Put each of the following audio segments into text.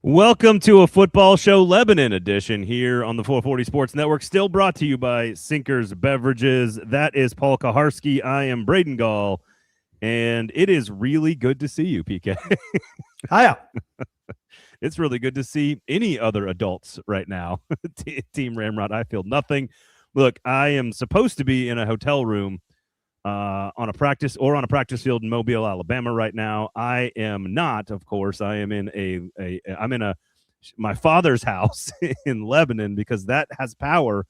Welcome to a Football Show Lebanon edition here on the 440 Sports Network, still brought to you by Sinkers Beverages. That is Paul Kuharsky. I am Braden Gall, and it is really good to see you, PK. Hiya. It's really good to see any other adults right now. Team Ramrod, I feel nothing. Look, I am supposed to be in a hotel room on a practice field in Mobile, Alabama right now. I am not, of course. I am in my father's house in Lebanon because that has power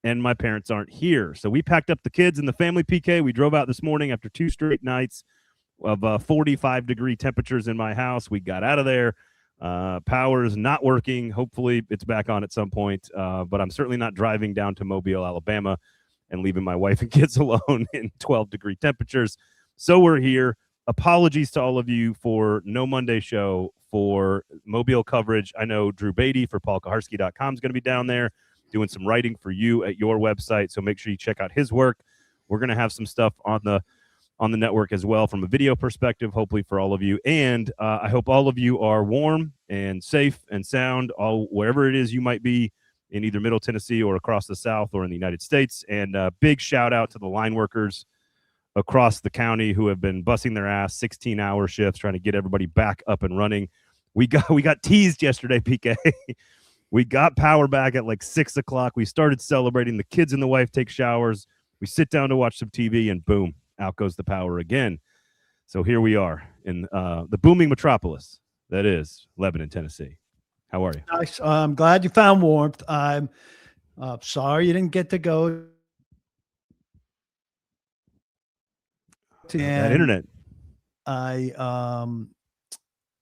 and my parents aren't here. So we packed up the kids and the family, PK. We drove out this morning after 2 straight nights of 45-degree temperatures in my house. We got out of there. Power is not working. Hopefully it's back on at some point, but I'm certainly not driving down to Mobile, Alabama and leaving my wife and kids alone in 12-degree temperatures. So we're here. Apologies to all of you for no Monday show for Mobile coverage. I know Drew Beatty for paulkuharsky.com is going to be down there doing some writing for you at your website, so make sure you check out his work. We're going to have some stuff on the network as well from a video perspective, hopefully for all of you. And I hope all of you are warm and safe and sound, wherever it is you might be in either Middle Tennessee or across the South or in the United States. And big shout out to the line workers across the county who have been busting their ass 16-hour shifts trying to get everybody back up and running. We got teased yesterday, PK. We got power back at like 6 o'clock. We started celebrating. The kids and the wife take showers. We sit down to watch some TV, and boom, out goes the power again. So here we are in the booming metropolis that is Lebanon, Tennessee. How are you? Nice. I'm glad you found warmth. I'm sorry you didn't get to go. That internet. I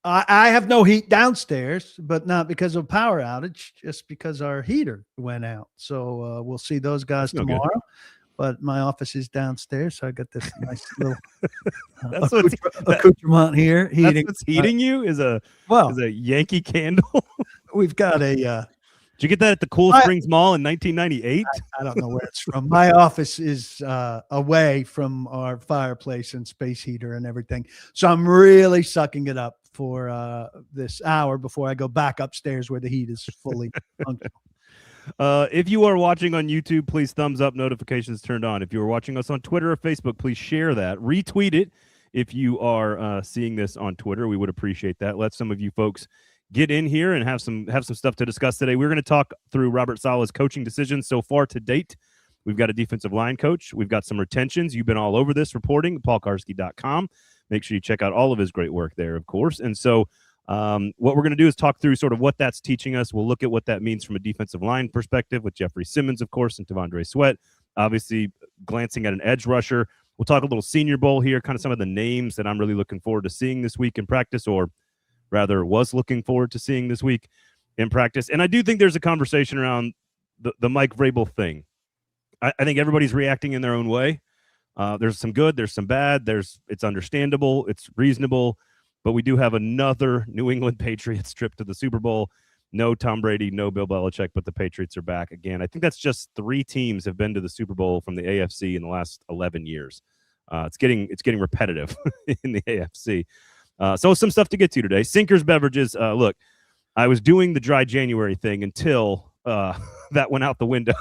have no heat downstairs, but not because of power outage, just because our heater went out. So we'll see those guys tomorrow. Good. But my office is downstairs, so I got this nice little accoutrement here. Heating. That's what's heating you is a Yankee candle. We've got a. Did you get that at the Cool Springs Mall in 1998? I don't know where it's from. My office is away from our fireplace and space heater and everything, so I'm really sucking it up for this hour before I go back upstairs where the heat is fully functional. If you are watching on YouTube, please thumbs up, notifications turned on. If you are watching us on Twitter or Facebook, please share that. Retweet it if you are seeing this on Twitter. We would appreciate that. Let some of you folks get in here and have some stuff to discuss today. We're going to talk through Robert Saleh's coaching decisions so far to date. We've got a defensive line coach. We've got some retentions. You've been all over this reporting, paulkuharsky.com. Make sure you check out all of his great work there, of course. And so what we're going to do is talk through sort of what that's teaching us. We'll look at what that means from a defensive line perspective with Jeffrey Simmons, of course, and T'Vondre Sweat, obviously glancing at an edge rusher. We'll talk a little Senior Bowl here, kind of some of the names that I'm really looking forward to seeing this week in practice, or rather was looking forward to seeing this week in practice. And I do think there's a conversation around the Mike Vrabel thing. I think everybody's reacting in their own way. There's some good, there's some bad, it's understandable, it's reasonable. But we do have another New England Patriots trip to the Super Bowl. No Tom Brady, no Bill Belichick, but the Patriots are back again. I think that's just 3 teams have been to the Super Bowl from the AFC in the last 11 years. It's getting repetitive in the AFC. So some stuff to get to today. Sinkers Beverages. Look, I was doing the dry January thing until that went out the window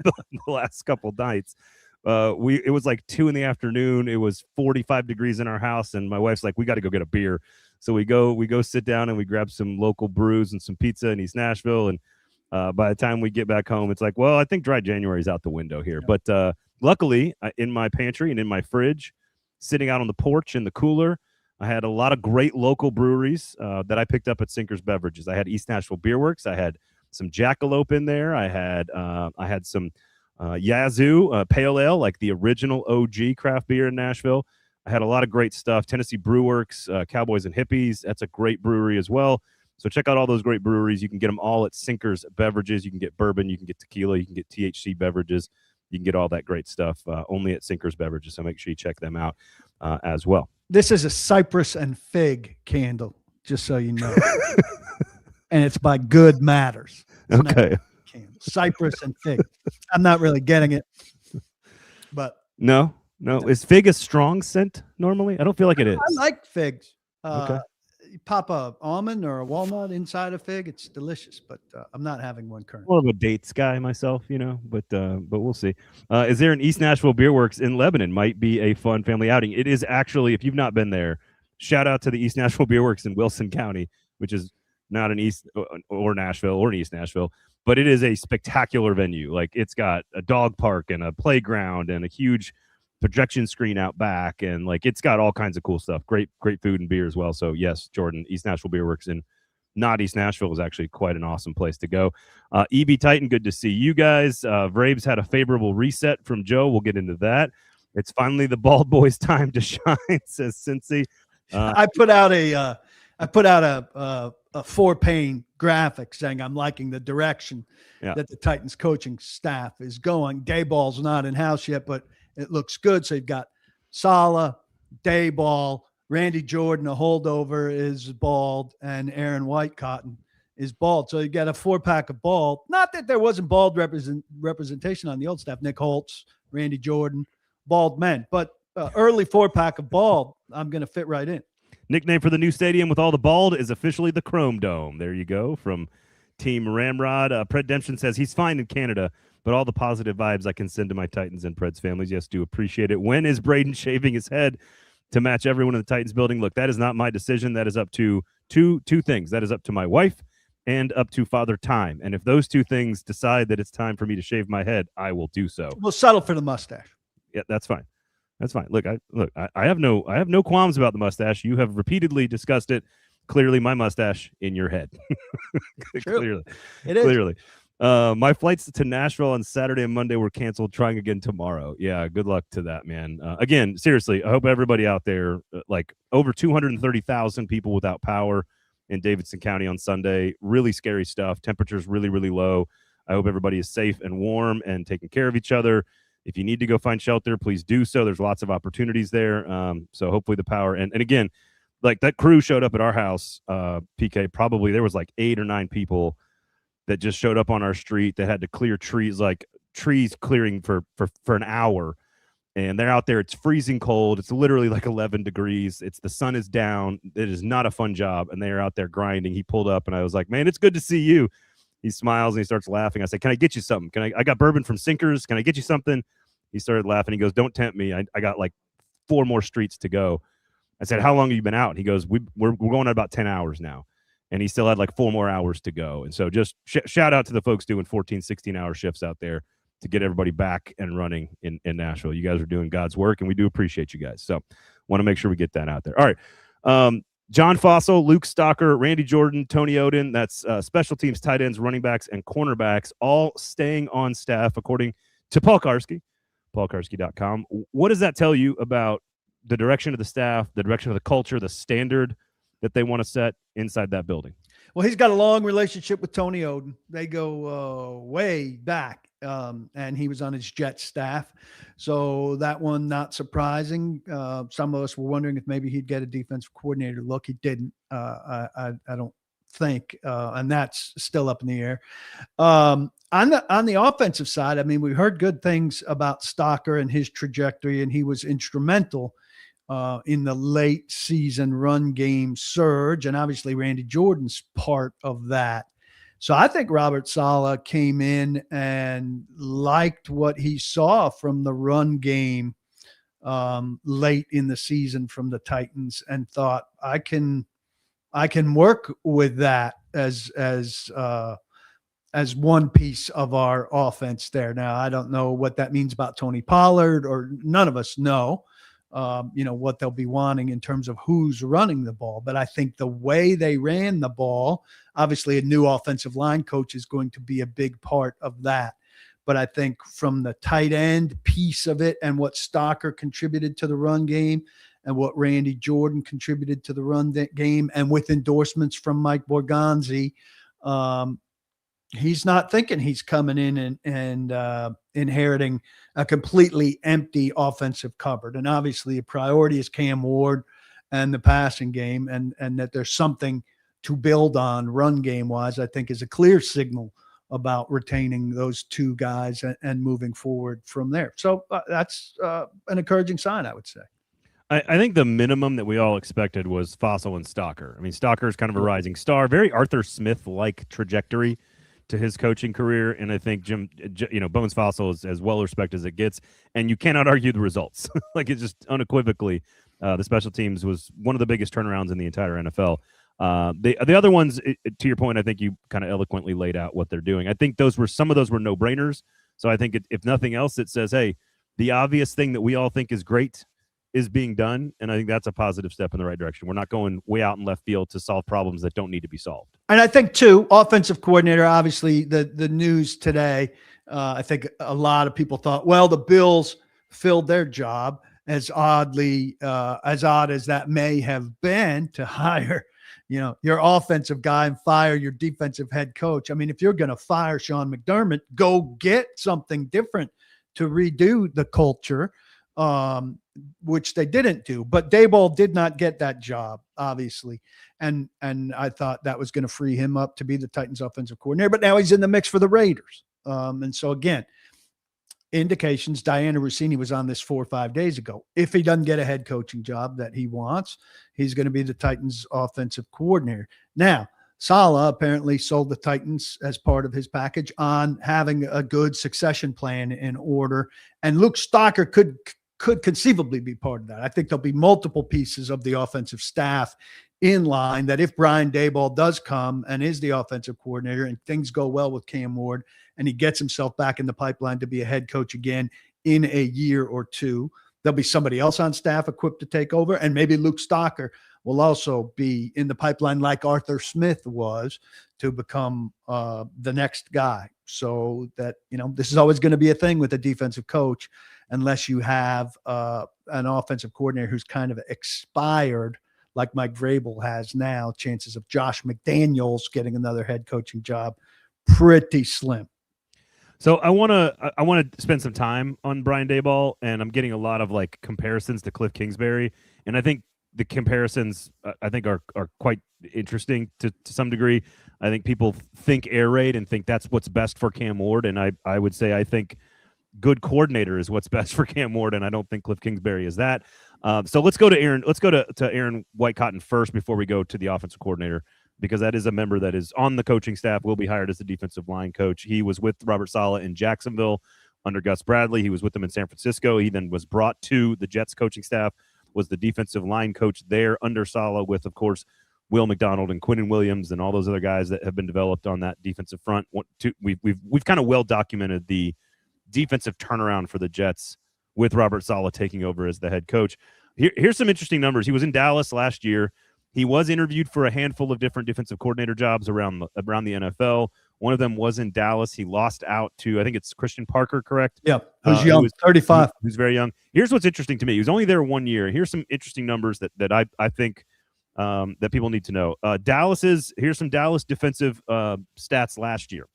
the last couple nights. It was like 2 p.m. It was 45 degrees in our house, and my wife's like, we got to go get a beer. So we go sit down and we grab some local brews and some pizza in East Nashville. And by the time we get back home, it's like, well, I think dry January is out the window here. Yeah. But luckily, in my pantry and in my fridge, sitting out on the porch in the cooler, I had a lot of great local breweries that I picked up at Sinkers Beverages. I had East Nashville Beer Works. I had some Jackalope in there. I had some Yazoo Pale Ale, like the original OG craft beer in Nashville. I had a lot of great stuff. Tennessee Brew Works, Cowboys and Hippies. That's a great brewery as well. So check out all those great breweries. You can get them all at Sinkers Beverages. You can get bourbon. You can get tequila. You can get THC beverages. You can get all that great stuff only at Sinkers Beverages. So make sure you check them out as well. This is a cypress and fig candle, just so you know. And it's by Good Matters. It's okay. Cypress and fig. I'm not really getting it. But no. Is fig a strong scent normally? I don't feel like it is. I like figs. Okay. you pop a almond or a walnut inside a fig. It's delicious, but I'm not having one currently. More of a dates guy myself, but we'll see. Is there an East Nashville Beer Works in Lebanon? Might be a fun family outing. It is actually, if you've not been there, shout out to the East Nashville Beer Works in Wilson County, which is not an East or Nashville or an East Nashville, but it is a spectacular venue. Like, it's got a dog park and a playground and a huge projection screen out back, and like, it's got all kinds of cool stuff. Great food and beer as well. So yes, Jordan, East Nashville Beer Works in not East Nashville is actually quite an awesome place to go. EB Titan, good to see you guys. Vrabes had a favorable reset from Joe. We'll get into that. It's finally the bald boy's time to shine, says Cincy. I put out a 4-pane graphic saying I'm liking the direction that the Titans coaching staff is going. Daboll's not in house yet, but it looks good. So you've got Saleh, Daboll, Randy Jordan, a holdover, is bald, and Aaron Whitecotton is bald. So you got a 4-pack of bald. Not that there wasn't bald representation on the old staff. Nick Holtz, Randy Jordan, bald men. But early 4-pack of bald, I'm going to fit right in. Nickname for the new stadium with all the bald is officially the Chrome Dome. There you go, from Team Ramrod. Pred Demption says he's fine in Canada, but all the positive vibes I can send to my Titans and Preds families. Yes, do appreciate it. When is Braden shaving his head to match everyone in the Titans building? Look, that is not my decision. That is up to two things. That is up to my wife and up to Father Time. And if those two things decide that it's time for me to shave my head, I will do so. We'll settle for the mustache. Yeah, that's fine. That's fine. Look, I have no qualms about the mustache. You have repeatedly discussed it. Clearly, my mustache in your head. Clearly, it is. Clearly. My flights to Nashville on Saturday and Monday were canceled. Trying again tomorrow. Yeah, good luck to that, man. Again, seriously, I hope everybody out there, like over 230,000 people without power in Davidson County on Sunday. Really scary stuff. Temperatures really, really low. I hope everybody is safe and warm and taking care of each other. If you need to go find shelter, please do so. There's lots of opportunities there. So hopefully the power. And again, like, that crew showed up at our house, PK, probably there was like 8 or 9 people that just showed up on our street that had to clear trees, like trees clearing for an hour. And they're out there. It's freezing cold. It's literally like 11 degrees. The sun is down. It is not a fun job. And they are out there grinding. He pulled up and I was like, man, it's good to see you. He smiles and he starts laughing. I said, can I get you something? I got bourbon from Sinkers. Can I get you something? He started laughing. He goes, don't tempt me. I got like 4 more streets to go. I said, how long have you been out? And he goes, we're going at about 10 hours now. And he still had like 4 more hours to go. And so just shout out to the folks doing 14, 16-hour shifts out there to get everybody back and running in Nashville. You guys are doing God's work, and we do appreciate you guys. So want to make sure we get that out there. All right. John Fossil, Luke Stocker, Randy Jordan, Tony Oden. That's special teams, tight ends, running backs, and cornerbacks, all staying on staff, according to Paul Kuharsky, paulkuharsky.com. What does that tell you about the direction of the staff, the direction of the culture, the standard that they want to set inside that building? Well, he's got a long relationship with Tony Oden. They go way back, and he was on his Jets staff. So that one, not surprising. Some of us were wondering if maybe he'd get a defensive coordinator look. He didn't. I don't think, and that's still up in the air. On the offensive side, I mean, we heard good things about Stocker and his trajectory, and he was instrumental in the late season run game surge. And obviously Randy Jordan's part of that. So I think Robert Saleh came in and liked what he saw from the run game late in the season from the Titans and thought, I can work with that as one piece of our offense there. Now, I don't know what that means about Tony Pollard, or none of us know, what they'll be wanting in terms of who's running the ball. But I think the way they ran the ball, obviously a new offensive line coach is going to be a big part of that. But I think from the tight end piece of it and what Stocker contributed to the run game and what Randy Jordan contributed to the run game, and with endorsements from Mike Borgonzi, he's not thinking he's coming in and inheriting a completely empty offensive cupboard. And obviously a priority is Cam Ward and the passing game, and that there's something to build on run game wise, I think is a clear signal about retaining those 2 guys and moving forward from there. So that's an encouraging sign, I would say. I think the minimum that we all expected was Fossil and Stalker. I mean, Stalker is kind of a rising star, very Arthur Smith-like trajectory to his coaching career, and I think Bones Fossil is as well respected as it gets, and you cannot argue the results. Like, it's just unequivocally, the special teams was one of the biggest turnarounds in the entire NFL. The other ones, to your point, I think you kind of eloquently laid out what they're doing. I think some of those were no-brainers. So I think if nothing else, it says, hey, the obvious thing that we all think is great is being done, and I think that's a positive step in the right direction. We're not going way out in left field to solve problems that don't need to be solved. And I think, too, offensive coordinator, obviously the news today, I think a lot of people thought, well, the Bills filled their job, as odd as that may have been, to hire your offensive guy and fire your defensive head coach. I mean, if you're going to fire Sean McDermott, go get something different to redo the culture, which they didn't do. But Daboll did not get that job, obviously. And I thought that was going to free him up to be the Titans offensive coordinator. But now he's in the mix for the Raiders. And so, again, indications, Diana Rossini was on this 4 or 5 days ago. If he doesn't get a head coaching job that he wants, he's going to be the Titans offensive coordinator. Now, Saleh apparently sold the Titans as part of his package on having a good succession plan in order. And Luke Stalker could conceivably be part of that. I think there'll be multiple pieces of the offensive staff in line that if Brian Daboll does come and is the offensive coordinator and things go well with Cam Ward and he gets himself back in the pipeline to be a head coach again in a year or two, there'll be somebody else on staff equipped to take over. And maybe Luke Stalker will also be in the pipeline like Arthur Smith was to become the next guy. So that, this is always going to be a thing with a defensive coach unless you have an offensive coordinator who's kind of expired like Mike Vrabel has now. Chances of Josh McDaniels getting another head coaching job, pretty slim. So I want to spend some time on Brian Daboll, and I'm getting a lot of comparisons to Cliff Kingsbury, and I think the comparisons I think are quite interesting to some degree. I think people think air raid and think that's what's best for Cam Ward, and I would say I think good coordinator is what's best for Cam Ward, and I don't think Cliff Kingsbury is that. So let's go to Aaron. Let's go to Aaron Whitecotton first before we go to the offensive coordinator, because that is a member that is on the coaching staff, will be hired as the defensive line coach. He was with Robert Saleh in Jacksonville under Gus Bradley. He was with them in San Francisco. He then was brought to the Jets coaching staff, was the defensive line coach there under Saleh with, of course, Will McDonald and Quinnen Williams and all those other guys that have been developed on that defensive front. We've kind of well documented the defensive turnaround for the Jets with Robert Saleh taking over as the head coach. Here's some interesting numbers. He was in Dallas last year. He was interviewed for a handful of different defensive coordinator jobs around the NFL. One of them was in Dallas. He lost out to, I think it's Christian Parker, correct? Yeah, who's young, 35. Who's very young. Here's what's interesting to me. He was only there 1 year. Here's some interesting numbers that I think that people need to know. Here's some Dallas defensive stats last year.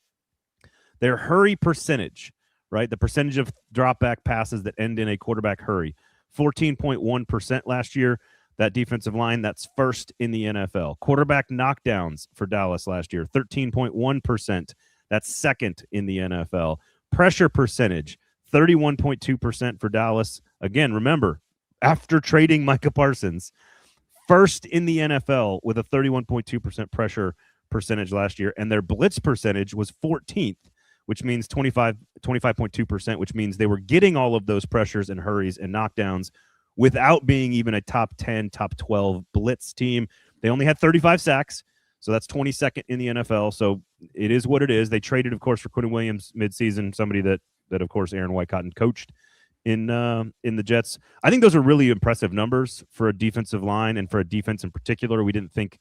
Their hurry percentage, right? The percentage of drop back passes that end in a quarterback hurry, 14.1% last year. That defensive line, that's first in the NFL. Quarterback knockdowns for Dallas last year, 13.1%. That's second in the NFL. Pressure percentage, 31.2% for Dallas. Again, remember, after trading Micah Parsons, first in the NFL with a 31.2% pressure percentage last year. And their blitz percentage was 14th, which means 25.2%, which means they were getting all of those pressures and hurries and knockdowns without being even a top 10, top 12 blitz team. They only had 35 sacks, so that's 22nd in the NFL. So it is what it is. They traded, of course, for Quinnen Williams midseason, somebody that of course, Aaron Whitecotton coached in the Jets. I think those are really impressive numbers for a defensive line and for a defense in particular. We didn't think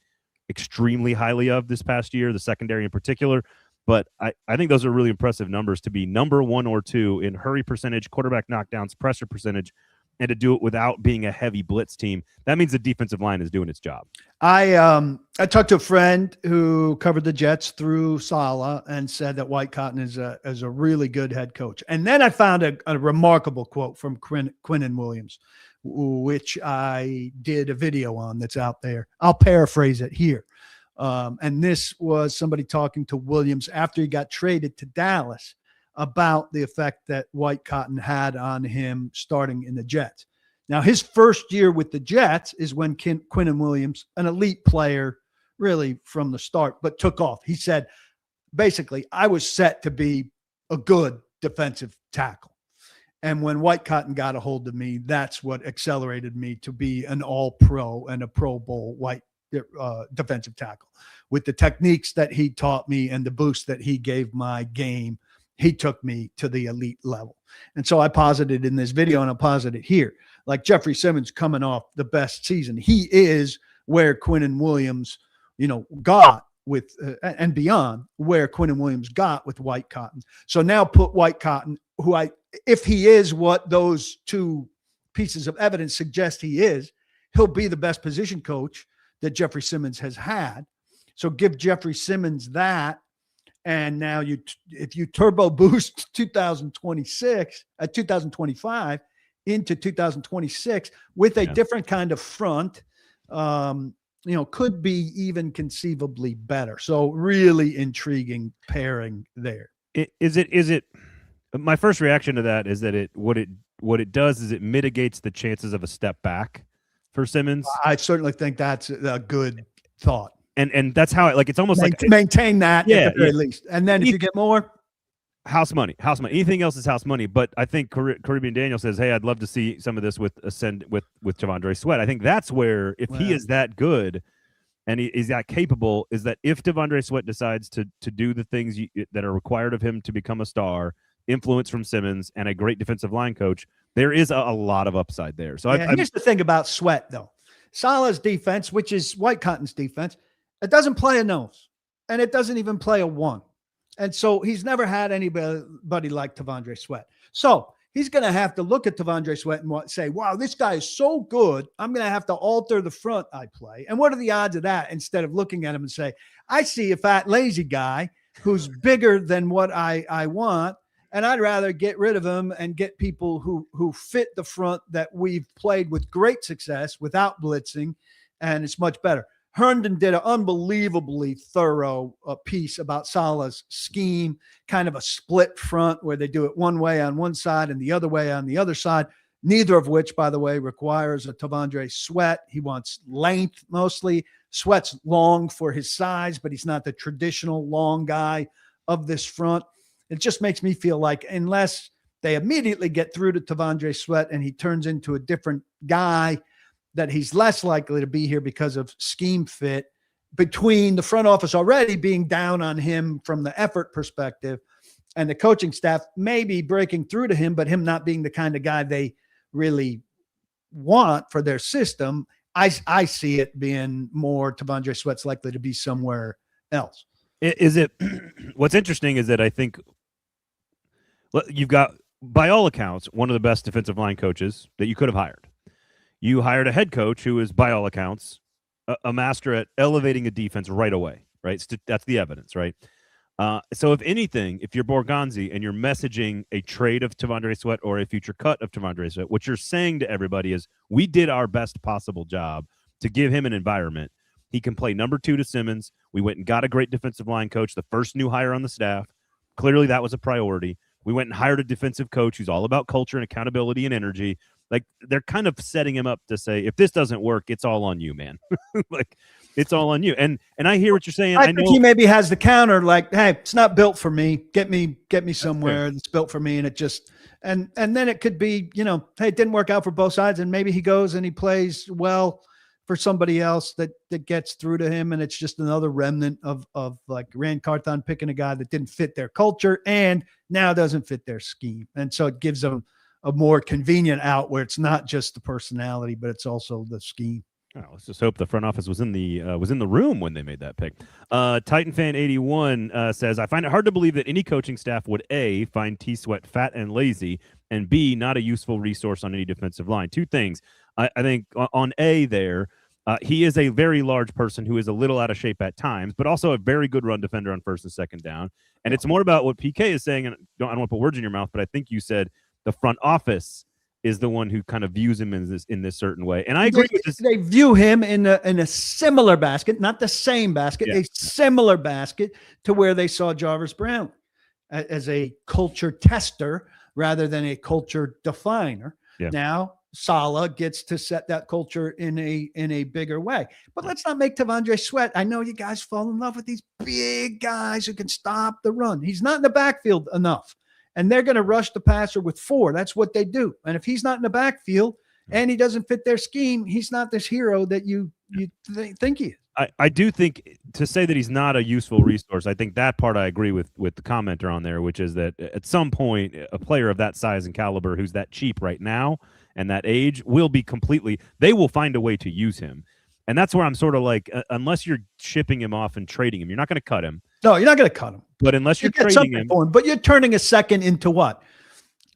extremely highly of this past year, the secondary in particular. But I think those are really impressive numbers to be number 1 or 2 in hurry percentage, quarterback knockdowns, pressure percentage, and to do it without being a heavy blitz team. That means the defensive line is doing its job. I talked to a friend who covered the Jets through Saleh and said that Whitecotton is a really good head coach. And then I found a remarkable quote from Quinnen Williams, which I did a video on that's out there. I'll paraphrase it here. And this was somebody talking to Williams after he got traded to Dallas about the effect that Whitecotton had on him starting in the Jets. Now, his first year with the Jets is when Quinnen Williams, an elite player really from the start, but took off. He said, basically, I was set to be a good defensive tackle. And when Whitecotton got a hold of me, that's what accelerated me to be an all-pro and a Pro Bowl defensive tackle. With the techniques that he taught me and the boost that he gave my game, he took me to the elite level. And so I posited in this video, and I'll posit it here. Like Jeffrey Simmons coming off the best season. He is where Quinnen Williams, got with and beyond where Quinnen Williams got with Whitecotton. So now put Whitecotton, if he is what those two pieces of evidence suggest he is, he'll be the best position coach that Jeffrey Simmons has had. So give Jeffrey Simmons that. And now if you turbo boost 2025 into 2026 with a different kind of front, could be even conceivably better. So really intriguing pairing there. Is it? My first reaction to that is that what it does is it mitigates the chances of a step back for Simmons. I certainly think that's a good thought. And that's how it's almost like maintain that at the very least. And then if you get more, house money. Anything else is house money. But I think Caribbean Daniel says, hey, I'd love to see some of this with T'Vondre Sweat. I think that's where, if he is that good and he is that capable, is that if T'Vondre Sweat decides to do the things that are required of him to become a star, influence from Simmons and a great defensive line coach, there is a lot of upside there. So here's the thing about Sweat, though. Saleh's defense, which is Whitecotton's defense, it doesn't play a nose, and it doesn't even play a one. And so he's never had anybody like T'Vondre Sweat. So he's going to have to look at T'Vondre Sweat and say, wow, this guy is so good, I'm going to have to alter the front I play. And what are the odds of that, instead of looking at him and say, I see a fat, lazy guy who's bigger than what I want, and I'd rather get rid of him and get people who fit the front that we've played with great success without blitzing, and it's much better. Herndon did an unbelievably thorough piece about Saleh's scheme, kind of a split front where they do it one way on one side and the other way on the other side, neither of which, by the way, requires a T'Vondre Sweat. He wants length mostly. Sweat's long for his size, but he's not the traditional long guy of this front. It just makes me feel like unless they immediately get through to T'Vondre Sweat and he turns into a different guy, that he's less likely to be here because of scheme fit, between the front office already being down on him from the effort perspective and the coaching staff maybe breaking through to him, but him not being the kind of guy they really want for their system. I see it being more T'Vondre Sweat's likely to be somewhere else. Is it? What's interesting is that I think you've got, by all accounts, one of the best defensive line coaches that you could have hired. You hired a head coach who is, by all accounts, a master at elevating a defense right away, right? That's the evidence, right? So if anything, if you're Borgonzi and you're messaging a trade of T'Vondre Sweat or a future cut of T'Vondre Sweat, what you're saying to everybody is, we did our best possible job to give him an environment. He can play number 2 to Simmons. We went and got a great defensive line coach, the first new hire on the staff. Clearly that was a priority. We went and hired a defensive coach who's all about culture and accountability and energy. Like, they're kind of setting him up to say, if this doesn't work, it's all on you, man. Like, it's all on you. And I hear what you're saying. I think he maybe has the counter, like, hey, it's not built for me. Get me somewhere that's built for me. And it just, and then it could be, hey, it didn't work out for both sides. And maybe he goes and he plays well for somebody else that gets through to him. And it's just another remnant of like Rand Carthon picking a guy that didn't fit their culture and now doesn't fit their scheme. And so it gives them a more convenient out where it's not just the personality, but it's also the scheme. Oh, let's just hope the front office was in the room when they made that pick. Titan Fan 81 says, I find it hard to believe that any coaching staff would A, find T-Sweat fat and lazy, and B, not a useful resource on any defensive line. Two things. I think on A there, he is a very large person who is a little out of shape at times, but also a very good run defender on first and second down. And it's more about what PK is saying, and I don't want to put words in your mouth, but I think you said the front office is the one who kind of views him in this certain way. And I agree with this. They view him in a similar basket, not the same basket, a similar basket to where they saw Jarvis Brown as a culture tester rather than a culture definer. Yeah. Now, Saleh gets to set that culture in a bigger way. But let's not make T'Vondre Sweat. I know you guys fall in love with these big guys who can stop the run. He's not in the backfield enough. And they're going to rush the passer with 4. That's what they do. And if he's not in the backfield and he doesn't fit their scheme, he's not this hero that you think he is. I do think to say that he's not a useful resource, I think that part I agree with the commenter on there, which is that at some point a player of that size and caliber who's that cheap right now and that age will be they will find a way to use him. And that's where I'm sort of like, unless you're shipping him off and trading him, you're not going to cut him. No, you're not going to cut him. But unless you're trading him, but you're turning a second into what?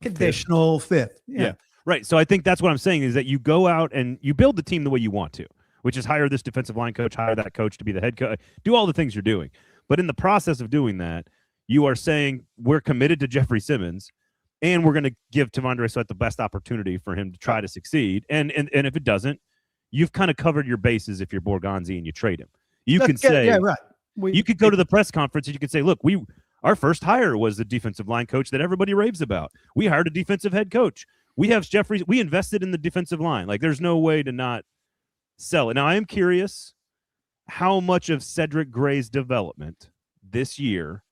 Conditional fifth. Yeah. Right. So I think that's what I'm saying is that you go out and you build the team the way you want to, which is hire this defensive line coach, hire that coach to be the head coach, do all the things you're doing. But in the process of doing that, you are saying we're committed to Jeffrey Simmons and we're going to give T'Vondre Sweat the best opportunity for him to try to succeed. And if it doesn't, you've kind of covered your bases if you're Borgonzi and you trade him. You could go to the press conference and you could say, look, our first hire was the defensive line coach that everybody raves about. We hired a defensive head coach. We have Jeffrey. We invested in the defensive line. Like, there's no way to not sell it. Now, I am curious how much of Cedric Gray's development this year,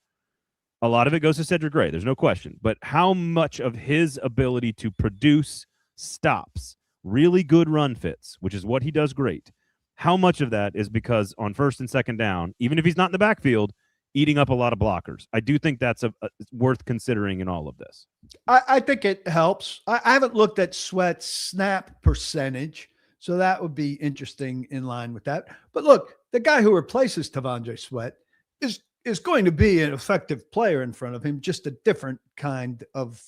a lot of it goes to Cedric Gray. There's no question. But how much of his ability to produce stops, really good run fits, which is what he does great, how much of that is because on first and second down, even if he's not in the backfield, eating up a lot of blockers? I do think that's worth considering in all of this. I think it helps. I haven't looked at Sweat's snap percentage, so that would be interesting in line with that. But look, the guy who replaces T'Vondre Sweat is going to be an effective player in front of him, just a different kind of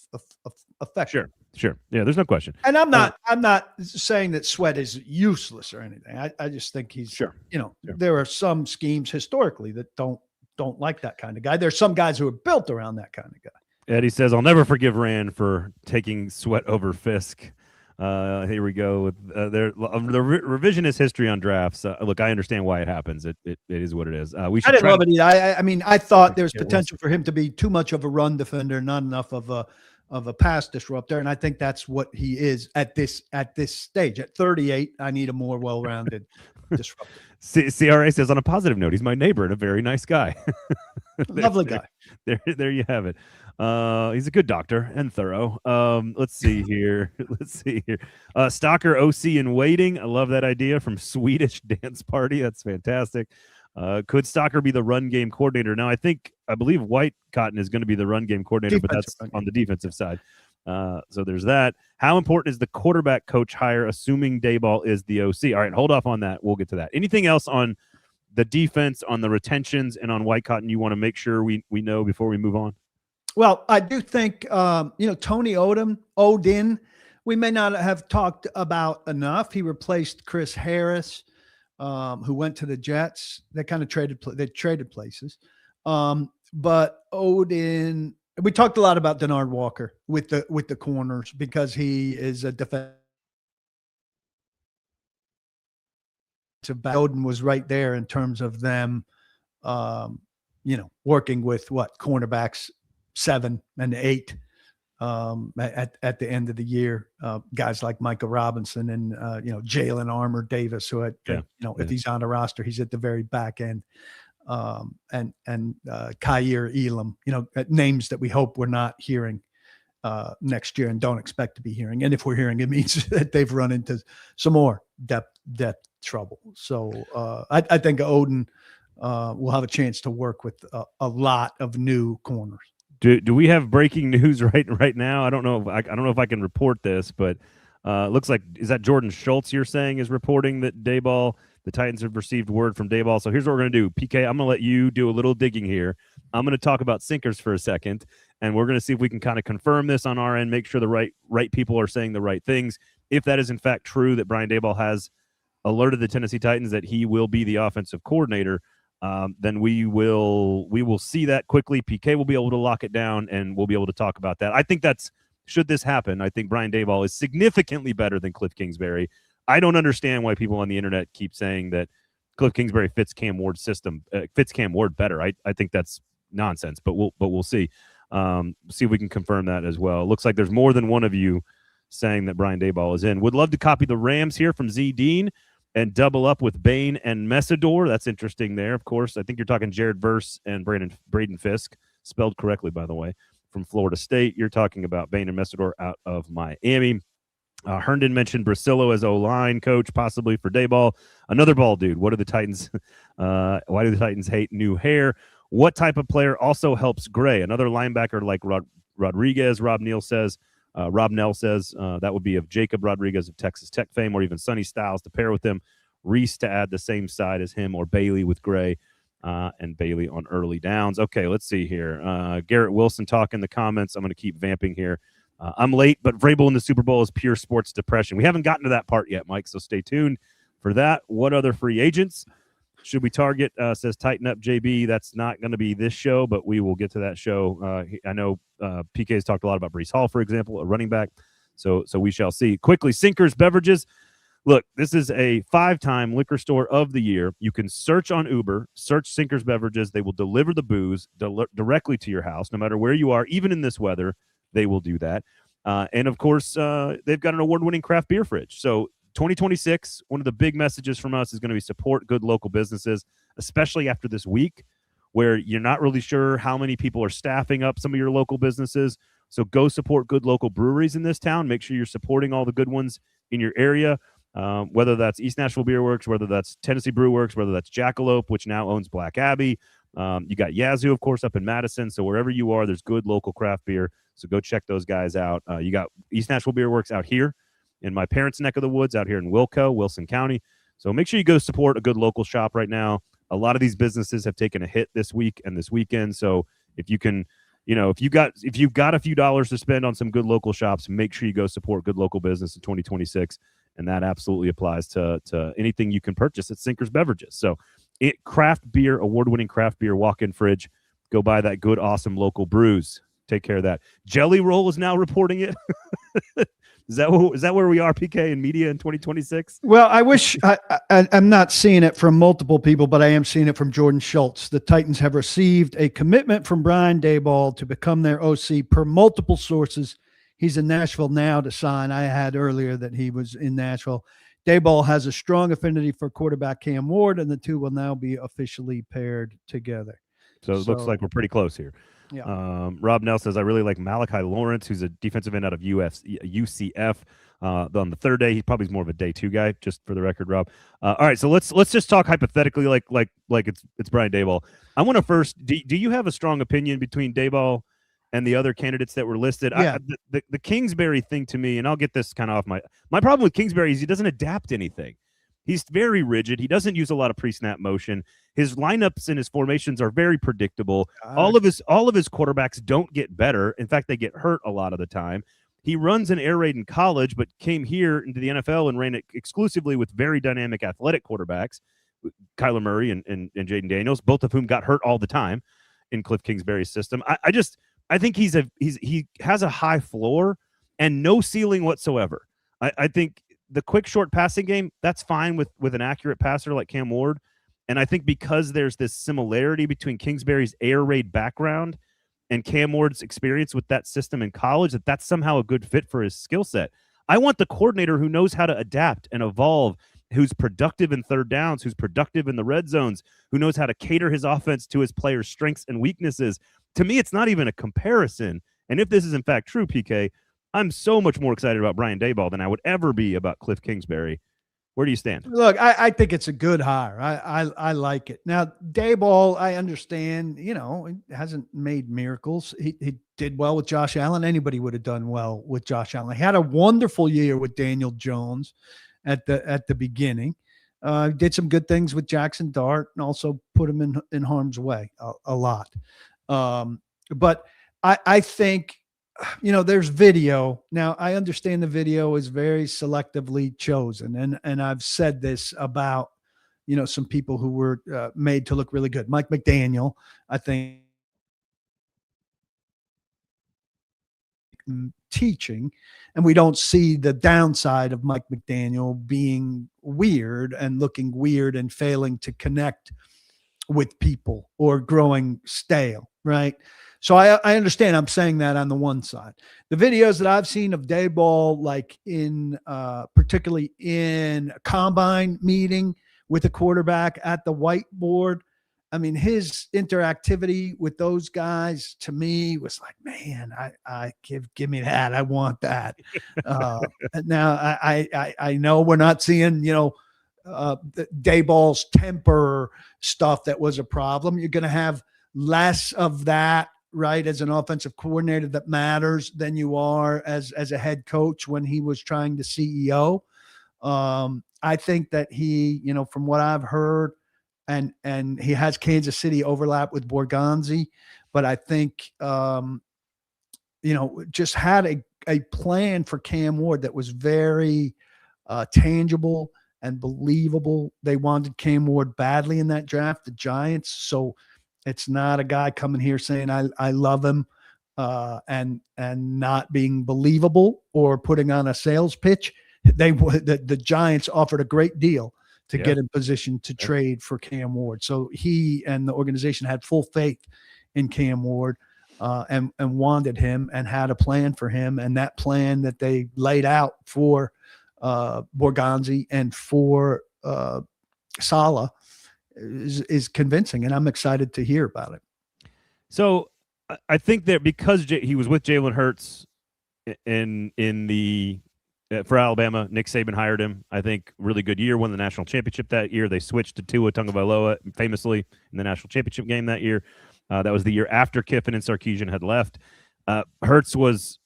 effect. Sure. Yeah, there's no question. And I'm not saying that Sweat is useless or anything. I just think he's there are some schemes historically that don't like that kind of guy. There's some guys who are built around that kind of guy. Eddie says, I'll never forgive Rand for taking Sweat over Fisk. Here we go with the revisionist history on drafts. Look, I understand why it happens. It is what it is. I didn't love it either. I mean, I thought there's potential for him to be too much of a run defender, not enough of a pass disruptor, and I think that's what he is at this stage. At 38, I need a more well-rounded disruptor. CRA says, on a positive note, he's my neighbor and a very nice guy. Lovely guy. There you have it. He's a good doctor and thorough. Let's see here. Stalker OC in waiting. I love that idea from Swedish Dance Party. That's fantastic. Could Stalker be the run game coordinator? Now, I believe Whitecotton is going to be the run game coordinator, but that's on the defensive side. So there's that. How important is the quarterback coach hire, assuming Daboll is the OC? All right, hold off on that. We'll get to that. Anything else on the defense, on the retentions, and on Whitecotton you want to make sure we know before we move on? Well, I do think, Tony Odin, we may not have talked about enough. He replaced Chris Harris, who went to the Jets. They kind of traded places. But Odin, we talked a lot about Denard Walker with the corners because he is a defensive. Odin was right there in terms of them, working with cornerbacks 7 and 8 at the end of the year. Guys like Micah Robinson and Jalen Armour Davis, who if he's on the roster, he's at the very back end. And Kyer Elam, names that we hope we're not hearing next year and don't expect to be hearing. And if we're hearing, it means that they've run into some more depth trouble. So I think Odin will have a chance to work with a lot of new corners. Do we have breaking news right now? I don't know if I can report this, but looks like, is that Jordan Schultz you're saying is reporting that Daboll, the Titans have received word from Daboll. So here's what we're going to do. PK, I'm going to let you do a little digging here. I'm going to talk about sinkers for a second, and we're going to see if we can kind of confirm this on our end, make sure the right people are saying the right things. If that is in fact true, that Brian Daboll has alerted the Tennessee Titans that he will be the offensive coordinator, then we will see that quickly. PK will be able to lock it down, and we'll be able to talk about that. I think should this happen, I think Brian Daboll is significantly better than Cliff Kingsbury. I don't understand why people on the internet keep saying that Cliff Kingsbury fits Cam Ward's system, fits Cam Ward better. I think that's nonsense, but we'll see. See if we can confirm that as well. It looks like there's more than one of you saying that Brian Daboll is in. Would love to copy the Rams here from Z Dean and double up with Bain and Messidor. That's interesting there, of course. I think you're talking Jared Verse and Braden Fisk, spelled correctly, by the way, from Florida State. You're talking about Bain and Messidor out of Miami. Herndon mentioned Brasillo as O-line coach, possibly for Daboll. Another ball dude. What do the Titans? Why do the Titans hate new hair? What type of player also helps Gray? Another linebacker like Rodriguez. Rob Nell says that would be of Jacob Rodriguez of Texas Tech fame, or even Sonny Styles to pair with him. Reese to add the same side as him, or Bailey with Gray, and Bailey on early downs. Okay, let's see here. Garrett Wilson talk in the comments. I'm going to keep vamping here. I'm late, but Vrabel in the Super Bowl is pure sports depression. We haven't gotten to that part yet, Mike, so stay tuned for that. What other free agents should we target? Says Tighten Up JB. That's not going to be this show, but we will get to that show. I know PK has talked a lot about Breece Hall, for example, a running back. So we shall see. Quickly, Sinkers Beverages. Look, this is a 5-time liquor store of the year. You can search on Uber, search Sinkers Beverages. They will deliver the booze directly to your house, no matter where you are, even in this weather. They will do that. And, of course, they've got an award-winning craft beer fridge. So 2026, one of the big messages from us is going to be support good local businesses, especially after this week where you're not really sure how many people are staffing up some of your local businesses. So go support good local breweries in this town. Make sure you're supporting all the good ones in your area, whether that's East Nashville Beer Works, whether that's Tennessee Brew Works, whether that's Jackalope, which now owns Black Abbey. You got Yazoo, of course, up in Madison. So wherever you are, there's good local craft beer. So go check those guys out. You got East Nashville Beer Works out here in my parents' neck of the woods, out here in Wilson County. So make sure you go support a good local shop right now. A lot of these businesses have taken a hit this week and this weekend. So if you can, if you've got a few dollars to spend on some good local shops, make sure you go support good local business in 2026. And that absolutely applies to anything you can purchase at Sinkers Beverages. So craft beer, award-winning craft beer walk-in fridge. Go buy that good, awesome local brews. Take care of that. Jelly Roll is now reporting it. Is that where we are, PK, in media in 2026? Well, I wish I'm not seeing it from multiple people, but I am seeing it from Jordan Schultz. The Titans have received a commitment from Brian Daboll to become their OC per multiple sources. He's in Nashville now to sign. I had earlier that he was in Nashville. Daboll has a strong affinity for quarterback Cam Ward, and the two will now be officially paired together. So it looks like we're pretty close here. Yeah. Rob Nell says, I really like Malachi Lawrence, who's a defensive end out of UCF. On the third day, he probably is more of a day 2 guy, just for the record, Rob. All right, so let's just talk hypothetically like it's Brian Daboll. I want to first, do you have a strong opinion between Daboll and the other candidates that were listed? Yeah. The Kingsbury thing to me, and I'll get this kind of off my problem with Kingsbury is he doesn't adapt anything. He's very rigid. He doesn't use a lot of pre-snap motion. His lineups and his formations are very predictable. All of his quarterbacks don't get better. In fact, they get hurt a lot of the time. He runs an air raid in college, but came here into the NFL and ran it exclusively with very dynamic athletic quarterbacks, Kyler Murray and Jaden Daniels, both of whom got hurt all the time in Cliff Kingsbury's system. I think he has a high floor and no ceiling whatsoever. I think the quick, short passing game, that's fine with an accurate passer like Cam Ward. And I think because there's this similarity between Kingsbury's air raid background and Cam Ward's experience with that system in college, that's somehow a good fit for his skill set. I want the coordinator who knows how to adapt and evolve, who's productive in third downs, who's productive in the red zones, who knows how to cater his offense to his players' strengths and weaknesses. To me, it's not even a comparison. And if this is in fact true, PK, I'm so much more excited about Brian Daboll than I would ever be about Cliff Kingsbury. Where do you stand? Look, I think it's a good hire. I like it. Now, Daboll, I understand, he hasn't made miracles. He did well with Josh Allen. Anybody would have done well with Josh Allen. He had a wonderful year with Daniel Jones at the beginning. Did some good things with Jackson Dart and also put him in harm's way a lot. But I think, there's video. Now, I understand the video is very selectively chosen. And I've said this about, some people who were made to look really good. Mike McDaniel, I think, teaching, and we don't see the downside of Mike McDaniel being weird and looking weird and failing to connect with people or growing stale, right? So I understand. I'm saying that on the one side. The videos that I've seen of Daboll, like in particularly in a combine meeting with the quarterback at the whiteboard, I mean, his interactivity with those guys to me was like, man, I give me that. I want that. Now I know we're not seeing, Daboll's temper stuff that was a problem. You're going to have less of that, right, as an offensive coordinator that matters than you are as a head coach when he was trying to CEO. I think that he, from what I've heard, and he has Kansas City overlap with Borgonzi, but I think, just had a plan for Cam Ward that was very tangible and believable. They wanted Cam Ward badly in that draft, the Giants. So it's not a guy coming here saying, I love him and not being believable or putting on a sales pitch. The Giants offered a great deal to get in position to trade for Cam Ward. So he and the organization had full faith in Cam Ward and wanted him and had a plan for him. And that plan that they laid out for Borgonzi and for Saleh is convincing, and I'm excited to hear about it. So I think that because he was with Jalen Hurts in the for Alabama, Nick Saban hired him. I think really good year, won the national championship that year. They switched to Tua Tagovailoa famously in the national championship game that year. That was the year after Kiffin and Sarkisian had left. Hurts was,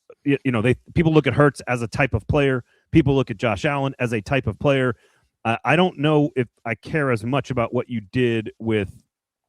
people look at Hurts as a type of player. People look at Josh Allen as a type of player. I don't know if I care as much about what you did with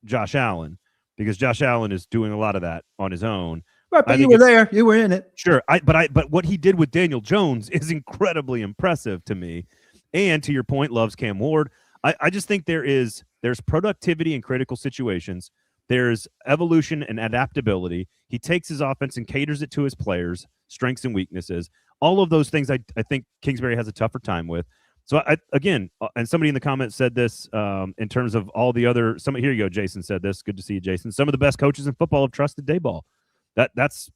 Josh Allen because Josh Allen is doing a lot of that on his own. Right, but you were there. You were in it. Sure. But what he did with Daniel Jones is incredibly impressive to me. And to your point, loves Cam Ward. I just think there's productivity in critical situations. There's evolution and adaptability. He takes his offense and caters it to his players, strengths and weaknesses. All of those things I think Kingsbury has a tougher time with. So, again, and somebody in the comments said this in terms of all the other – here you go, Jason said this. Good to see you, Jason. Some of the best coaches in football have trusted Daboll. That's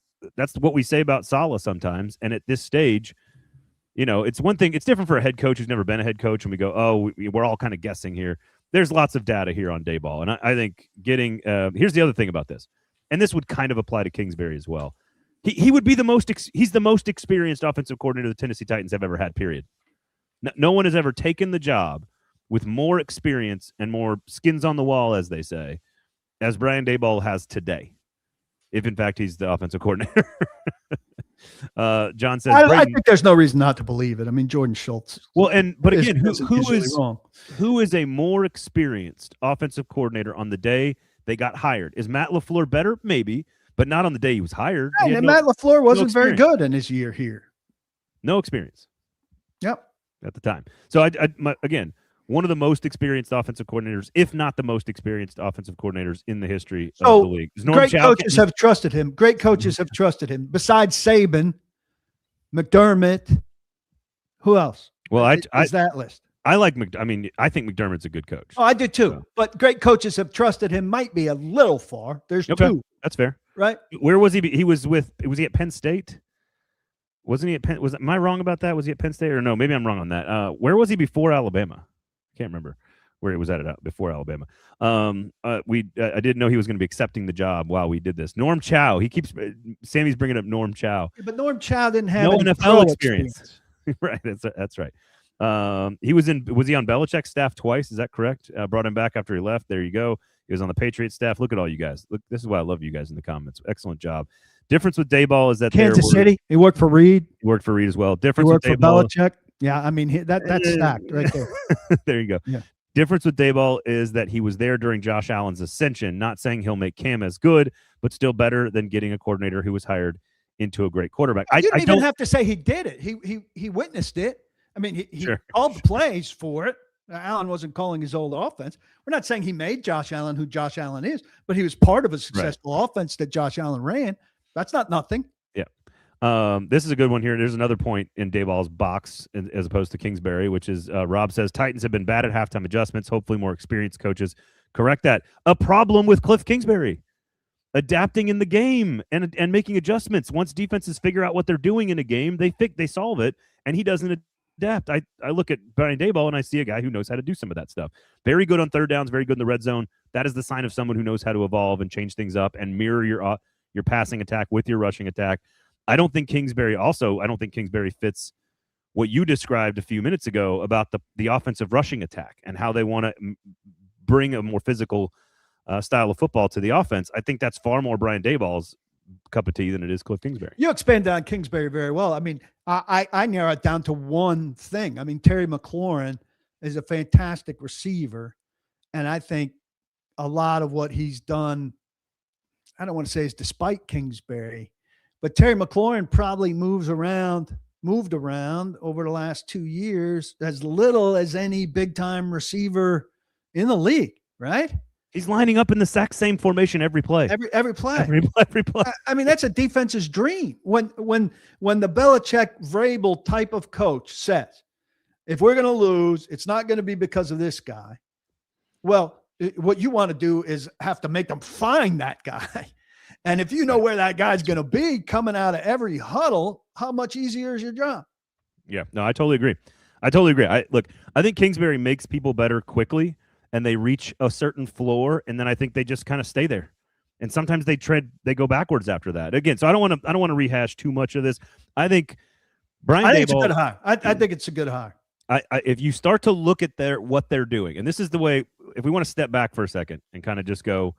what we say about Saleh sometimes. And at this stage, it's one thing. It's different for a head coach who's never been a head coach, and we go, oh, we're all kind of guessing here. There's lots of data here on Daboll. And I think getting here's the other thing about this, and this would kind of apply to Kingsbury as well. He would be he's the most experienced offensive coordinator the Tennessee Titans have ever had, period. No one has ever taken the job with more experience and more skins on the wall, as they say, as Brian Daboll has today. If, in fact, he's the offensive coordinator. John says, I think there's no reason not to believe it. I mean, Jordan Schultz. Well, but again, who is a more experienced offensive coordinator on the day they got hired? Is Matt LaFleur better? Maybe, but not on the day he was hired. And Matt LaFleur wasn't very good in his year here. No experience. Yep. At the time. So, again, one of the most experienced offensive coordinators, if not the most experienced offensive coordinators in the history of the league. Great coaches have trusted him. Great coaches have trusted him. Besides Saban, McDermott, who else? Well, is that list? I I think McDermott's a good coach. Oh, I do too. So. But great coaches have trusted him. Might be a little far. There's two. That's fair. Right? Where was he? Was he at Penn State? Wasn't he at Penn? Am I wrong about that? Was he at Penn State or no? Maybe I'm wrong on that. Where was he before Alabama? Can't remember where he was at before Alabama. I didn't know he was going to be accepting the job while we did this. Norm Chow. Sammy's bringing up Norm Chow. Yeah, but Norm Chow didn't have no NFL experience. Right. That's right. Was he on Belichick's staff twice? Is that correct? Brought him back after he left. There you go. He was on the Patriots staff. Look at all you guys. Look, this is why I love you guys in the comments. Excellent job. Difference with Daboll is that Kansas City. He worked for Reed. He worked for Reed as well. Difference he worked with for Belichick. Yeah, I mean that's stacked right there. There you go. Yeah. Difference with Daboll is that he was there during Josh Allen's ascension. Not saying he'll make Cam as good, but still better than getting a coordinator who was hired into a great quarterback. You don't even have to say he did it. He witnessed it. I mean, he called the plays for it. Allen wasn't calling his old offense. We're not saying he made Josh Allen who Josh Allen is, but he was part of a successful offense that Josh Allen ran. That's not nothing. Yeah. This is a good one here. There's another point in Daboll's box as opposed to Kingsbury, which is Rob says Titans have been bad at halftime adjustments. Hopefully more experienced coaches correct that. A problem with Cliff Kingsbury. adapting in the game and making adjustments. Once defenses figure out what they're doing in a game, they solve it, and he doesn't adapt. I look at Brian Daboll and I see a guy who knows how to do some of that stuff. Very good on third downs, very good in the red zone. That is the sign of someone who knows how to evolve and change things up and mirror your passing attack with your rushing attack. I don't think Kingsbury fits what you described a few minutes ago about the offensive rushing attack and how they want to bring a more physical style of football to the offense. I think that's far more Brian Daboll's cup of tea than it is Cliff Kingsbury. You expanded on Kingsbury very well. I mean, I narrow it down to one thing. I mean, Terry McLaurin is a fantastic receiver, and I think a lot of what he's done, I don't want to say is despite Kingsbury, but Terry McLaurin probably moved around over the last 2 years as little as any big-time receiver in the league, right? He's lining up in the exact same formation every play. Every play. Every play. I mean, that's a defense's dream. When the Belichick Vrabel type of coach says, if we're going to lose, it's not going to be because of this guy. Well, what you want to do is have to make them find that guy. And if you know where that guy's going to be coming out of every huddle, how much easier is your job? Yeah, no, I totally agree. I think Kingsbury makes people better quickly, and they reach a certain floor, and then I think they just kind of stay there. And sometimes they go backwards after that. Again, so I don't want to rehash too much of this. I think Brian Daboll, it's a good hire. I think it's a good hire. If you start to look at what they're doing, and this is the way, if we want to step back for a second and kind of just go,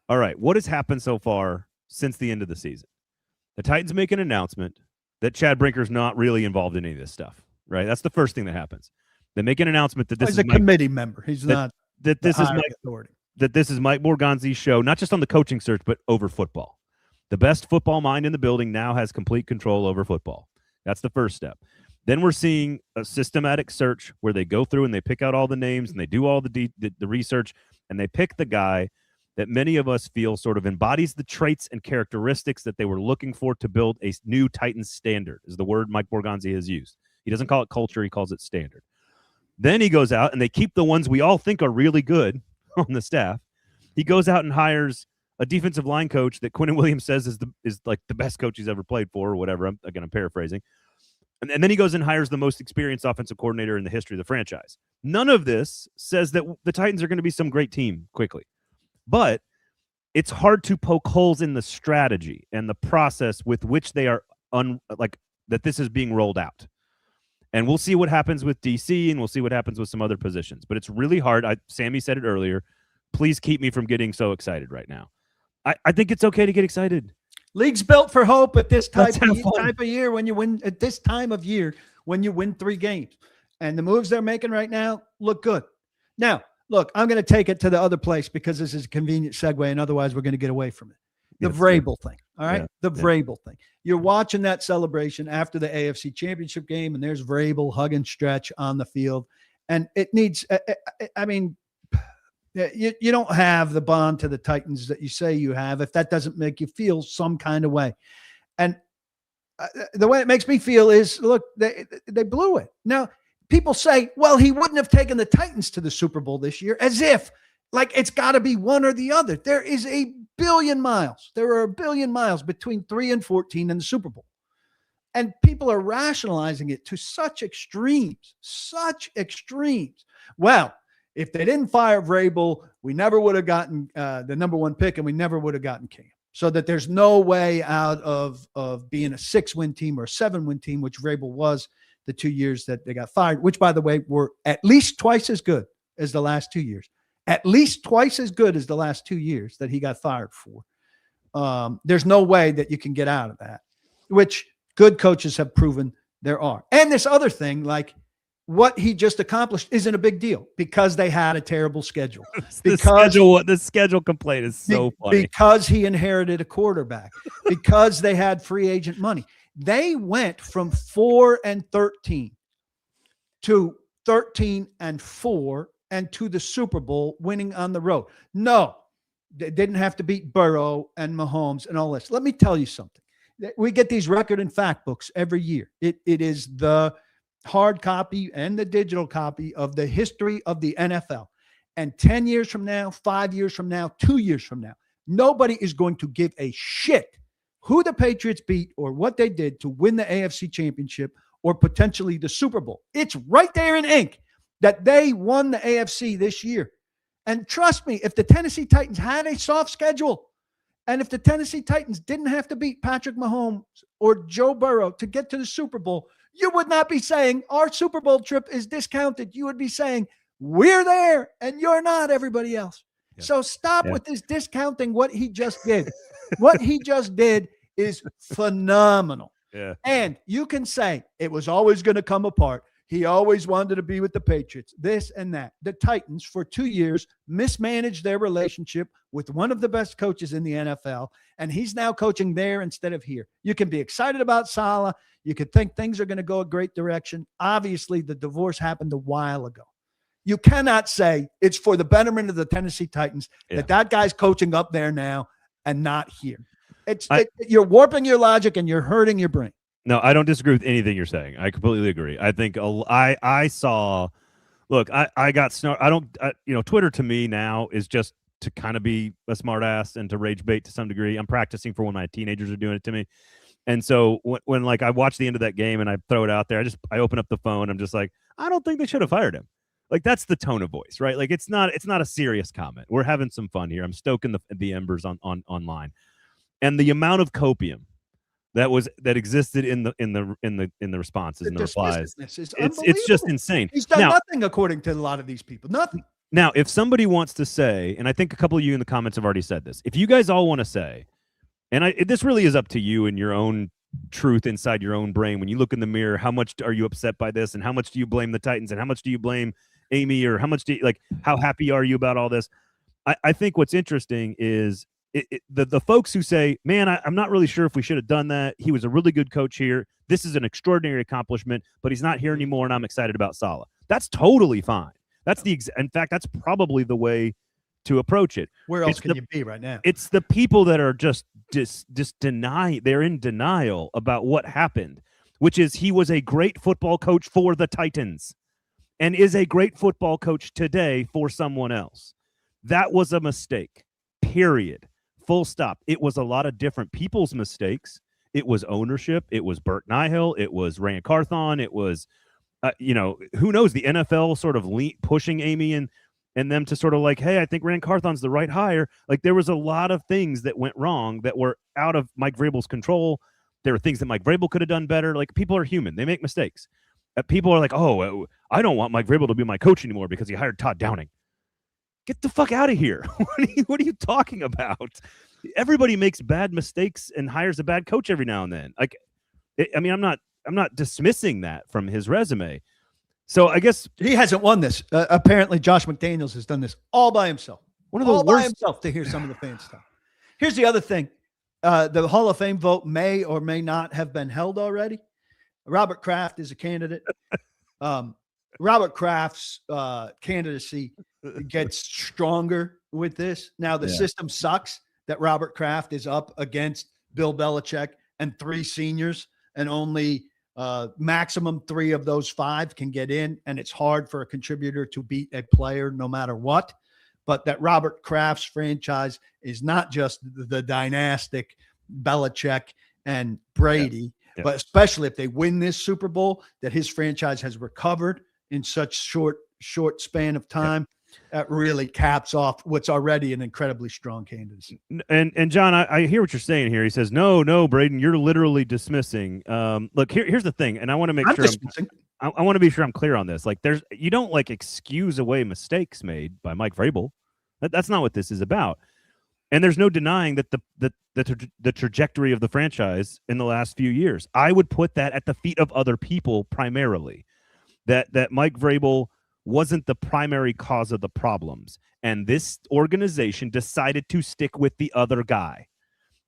all right, what has happened so far since the end of the season? The Titans make an announcement that Chad Brinker's not really involved in any of this stuff, right? That's the first thing that happens. They make an announcement that he's a committee member. He's not that this is Mike authority. That this is Mike Borgonzi's show, not just on the coaching search, but over football. The best football mind in the building now has complete control over football. That's the first step. Then we're seeing a systematic search where they go through and they pick out all the names and they do all the research, and they pick the guy that many of us feel sort of embodies the traits and characteristics that they were looking for to build a new Titans standard, is the word Mike Borgonzi has used. He doesn't call it culture, he calls it standard. Then he goes out and they keep the ones we all think are really good on the staff. He goes out and hires a defensive line coach that Quinnen Williams says is like the best coach he's ever played for or whatever. I'm paraphrasing. And then he goes and hires the most experienced offensive coordinator in the history of the franchise. None of this says that the Titans are going to be some great team quickly. But it's hard to poke holes in the strategy and the process with which they are that this is being rolled out. And we'll see what happens with DC, and we'll see what happens with some other positions. But it's really hard. Sammy said it earlier. Please keep me from getting so excited right now. I think it's okay to get excited. League's built for hope at this type of year when you win at this time of year when you win 3 games. And the moves they're making right now look good. Now, look, I'm going to take it to the other place because this is a convenient segue, and otherwise we're going to get away from it. The Vrabel thing, all right? The Vrabel thing. You're watching that celebration after the AFC Championship game, and there's Vrabel hug and stretch on the field. And it needs you don't have the bond to the Titans that you say you have if that doesn't make you feel some kind of way. And the way it makes me feel is, look, they blew it. Now, people say, well, he wouldn't have taken the Titans to the Super Bowl this year, as if like it's got to be one or the other. There is a billion miles. There are a billion miles between 3 and 14 and the Super Bowl. And people are rationalizing it to such extremes. Well, if they didn't fire Vrabel, we never would have gotten the number 1 pick, and we never would have gotten Cam. So that there's no way out of being a 6-win team or a 7-win team, which Vrabel was the 2 years that they got fired, which, by the way, were at least twice as good as the last 2 years. At least twice as good as the last 2 years that he got fired for. There's no way that you can get out of that, which good coaches have proven there are. And this other thing, like what he just accomplished, isn't a big deal because they had a terrible schedule. The schedule complaint is so funny. Because he inherited a quarterback, because they had free agent money. They went from 4-13 to 13-4 and to the Super Bowl, winning on the road. No, they didn't have to beat Burrow and Mahomes and all this. Let me tell you something. We get these record and fact books every year. It is the hard copy and the digital copy of the history of the NFL. And 10 years from now, 5 years from now, 2 years from now, Nobody is going to give a shit who the Patriots beat or what they did to win the AFC Championship or potentially the Super Bowl. It's right there in ink that they won the AFC this year. And trust me, if the Tennessee Titans had a soft schedule, and if the Tennessee Titans didn't have to beat Patrick Mahomes or Joe Burrow to get to the Super Bowl, you would not be saying our Super Bowl trip is discounted. You would be saying we're there and you're not, everybody else. Yeah. So stop with this discounting what he just did. What he just did is phenomenal. Yeah. And you can say it was always going to come apart. He always wanted to be with the Patriots, this and that. The Titans, for 2 years, mismanaged their relationship with one of the best coaches in the NFL, and he's now coaching there instead of here. You can be excited about Saleh. You could think things are going to go a great direction. Obviously, the divorce happened a while ago. You cannot say it's for the betterment of the Tennessee Titans that guy's coaching up there now and not here. You're warping your logic and you're hurting your brain. No, I don't disagree with anything you're saying. I completely agree. I think I saw. Look, I got snark. Twitter to me now is just to kind of be a smart ass and to rage bait to some degree. I'm practicing for when my teenagers are doing it to me, and so when like I watch the end of that game and I throw it out there, I open up the phone. I'm just like, I don't think they should have fired him. Like that's the tone of voice, right? Like it's not a serious comment. We're having some fun here. I'm stoking the embers online, and the amount of copium that existed in the responses and the replies. It's just insane. He's done nothing according to a lot of these people. Nothing. Now, if somebody wants to say, and I think a couple of you in the comments have already said this, if you guys all want to say, and this really is up to you and your own truth inside your own brain. When you look in the mirror, how much are you upset by this, and how much do you blame the Titans, and how much do you blame Amy, or how much do you how happy are you about all this? I think what's interesting is. The folks who say, man, I'm not really sure if we should have done that. He was a really good coach here. This is an extraordinary accomplishment, but he's not here anymore, and I'm excited about Saleh. That's totally fine. In fact, that's probably the way to approach it. Where else can you be right now? It's the people that are just deny. They're in denial about what happened, which is he was a great football coach for the Titans and is a great football coach today for someone else. That was a mistake, period. Full stop. It was a lot of different people's mistakes. It was ownership. It was Bert Nihil. It was Rand Carthon. It was, who knows, the NFL sort of pushing Amy and them to sort of like, hey, I think Rand Carthon's the right hire. Like there was a lot of things that went wrong that were out of Mike Vrabel's control. There were things that Mike Vrabel could have done better. Like people are human. They make mistakes. People are like, oh, I don't want Mike Vrabel to be my coach anymore because he hired Todd Downing. Get the fuck out of here. What are you talking about? Everybody makes bad mistakes and hires a bad coach every now and then. I'm not dismissing that from his resume. So I guess he hasn't won this. Apparently Josh McDaniels has done this all by himself. One of the worst by himself to hear some of the fan stuff. Here's the other thing. The Hall of Fame vote may or may not have been held already. Robert Kraft is a candidate. Robert Kraft's candidacy gets stronger with this. Now, the system sucks that Robert Kraft is up against Bill Belichick and 3 seniors, and only maximum 3 of those 5 can get in, and it's hard for a contributor to beat a player no matter what. But that Robert Kraft's franchise is not just the dynastic Belichick and Brady, but especially if they win this Super Bowl, that his franchise has recovered in such short span of time. That really caps off what's already an incredibly strong candidacy. And John, I hear what you're saying here. He says, no, Braden, you're literally dismissing. Look, here's the thing, and I want to make sure I want to be sure I'm clear on this. Like, you don't excuse away mistakes made by Mike Vrabel. That's not what this is about. And there's no denying that the trajectory of the franchise in the last few years. I would put that at the feet of other people primarily. That Mike Vrabel wasn't the primary cause of the problems. And this organization decided to stick with the other guy.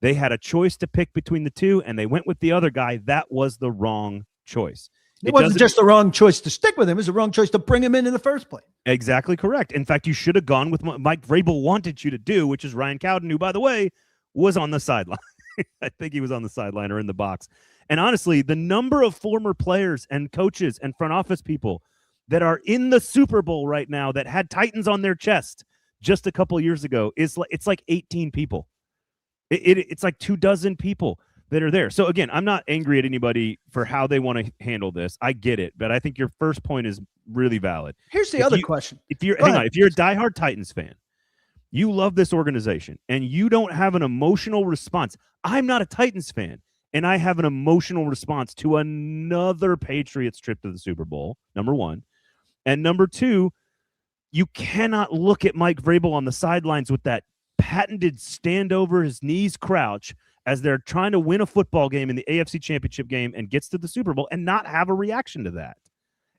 They had a choice to pick between the two, and they went with the other guy. That was the wrong choice. It wasn't just the wrong choice to stick with him. It was the wrong choice to bring him in the first place. Exactly correct. In fact, you should have gone with what Mike Vrabel wanted you to do, which is Ryan Cowden, who, by the way, was on the sideline. I think he was on the sideline or in the box. And honestly, the number of former players and coaches and front office people that are in the Super Bowl right now that had Titans on their chest just a couple of years ago is like, it's like 18 people. It's like 24 people that are there. So again, I'm not angry at anybody for how they want to handle this. I get it, but I think your first point is really valid. Here's the other question. If you're if you're a diehard Titans fan, you love this organization and you don't have an emotional response. I'm not a Titans fan, and I have an emotional response to another Patriots trip to the Super Bowl, number one. And number two, you cannot look at Mike Vrabel on the sidelines with that patented stand over his knees crouch as they're trying to win a football game in the AFC Championship game and gets to the Super Bowl and not have a reaction to that.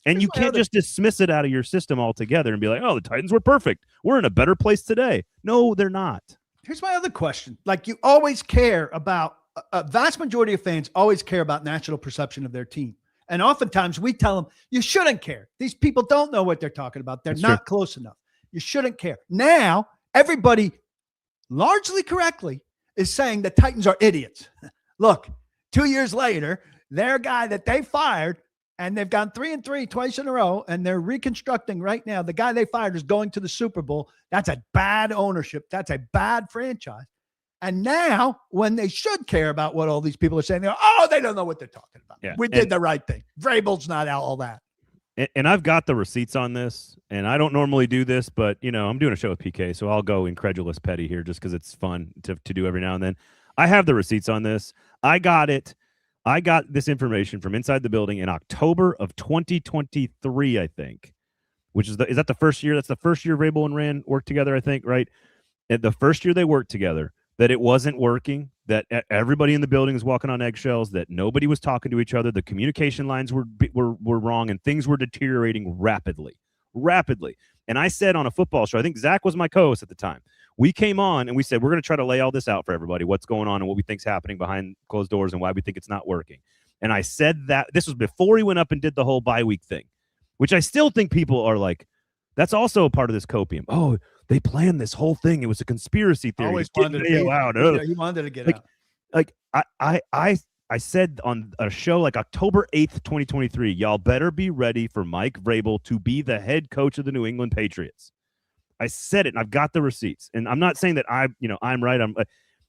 And you can't just dismiss it out of your system altogether and be like, oh, the Titans were perfect. We're in a better place today. No, they're not. Here's my other question. Like, you always care about, a vast majority of fans always care about national perception of their team. And oftentimes we tell them, you shouldn't care. These people don't know what they're talking about. They're not close enough. You shouldn't care. Now, everybody, largely correctly, is saying the Titans are idiots. Look, 2 years later, their guy that they fired, and they've gone 3-3 twice in a row, and they're reconstructing right now. The guy they fired is going to the Super Bowl. That's a bad ownership. That's a bad franchise. And now, when they should care about what all these people are saying, they're, oh, they don't know what they're talking about. Yeah. We did the right thing. Vrabel's not all that. And I've got the receipts on this, and I don't normally do this, but, I'm doing a show with PK, so I'll go incredulous petty here just because it's fun to do every now and then. I have the receipts on this. I got this information from inside the building in October of 2023, I think, which is that the first year? That's the first year Vrabel and Rand worked together, I think, right? And the first year they worked together, that it wasn't working, that everybody in the building was walking on eggshells, that nobody was talking to each other, the communication lines were wrong, and things were deteriorating rapidly. And I said on a football show, I think Zach was my co-host at the time, we came on and we said, we're going to try to lay all this out for everybody, what's going on and what we think's happening behind closed doors and why we think it's not working. And I said that this was before he went up and did the whole bye week thing, which I still think people are like, that's also a part of this copium. Oh, they planned this whole thing. It was a conspiracy theory. Always wanted to get out. Yeah, you wanted to get out. Like I said on a show like October 8th, 2023, y'all better be ready for Mike Vrabel to be the head coach of the New England Patriots. I said it, and I've got the receipts. And I'm not saying that I'm right.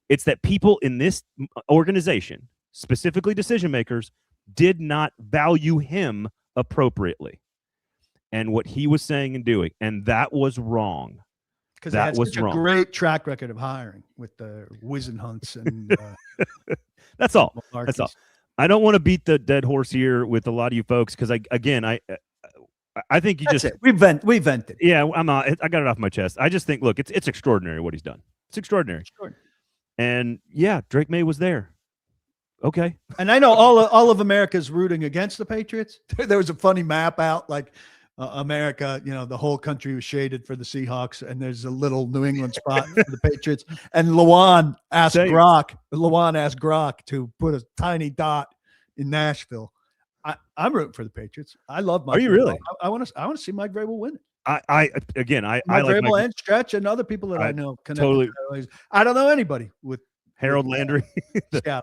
It's that people in this organization, specifically decision makers, did not value him appropriately and what he was saying and doing, and that was wrong. Because that was a great track record of hiring with the Wisenhunts and that's all. That's all. I don't want to beat the dead horse here with a lot of you folks because I think we vented. Yeah, I got it off my chest. I just think, look, it's extraordinary what he's done. It's extraordinary. And yeah, Drake May was there. Okay. And I know all of America's rooting against the Patriots. There was a funny map out like America, the whole country was shaded for the Seahawks, and there's a little New England spot for the Patriots. And Lawan asked Grok to put a tiny dot in Nashville. I'm rooting for the Patriots. I love Mike. Are you really? I want to see Mike Vrabel win it. I like Vrabel and Stretch and other people that I know connected. Totally. I don't know anybody with Harold Landry. Yeah.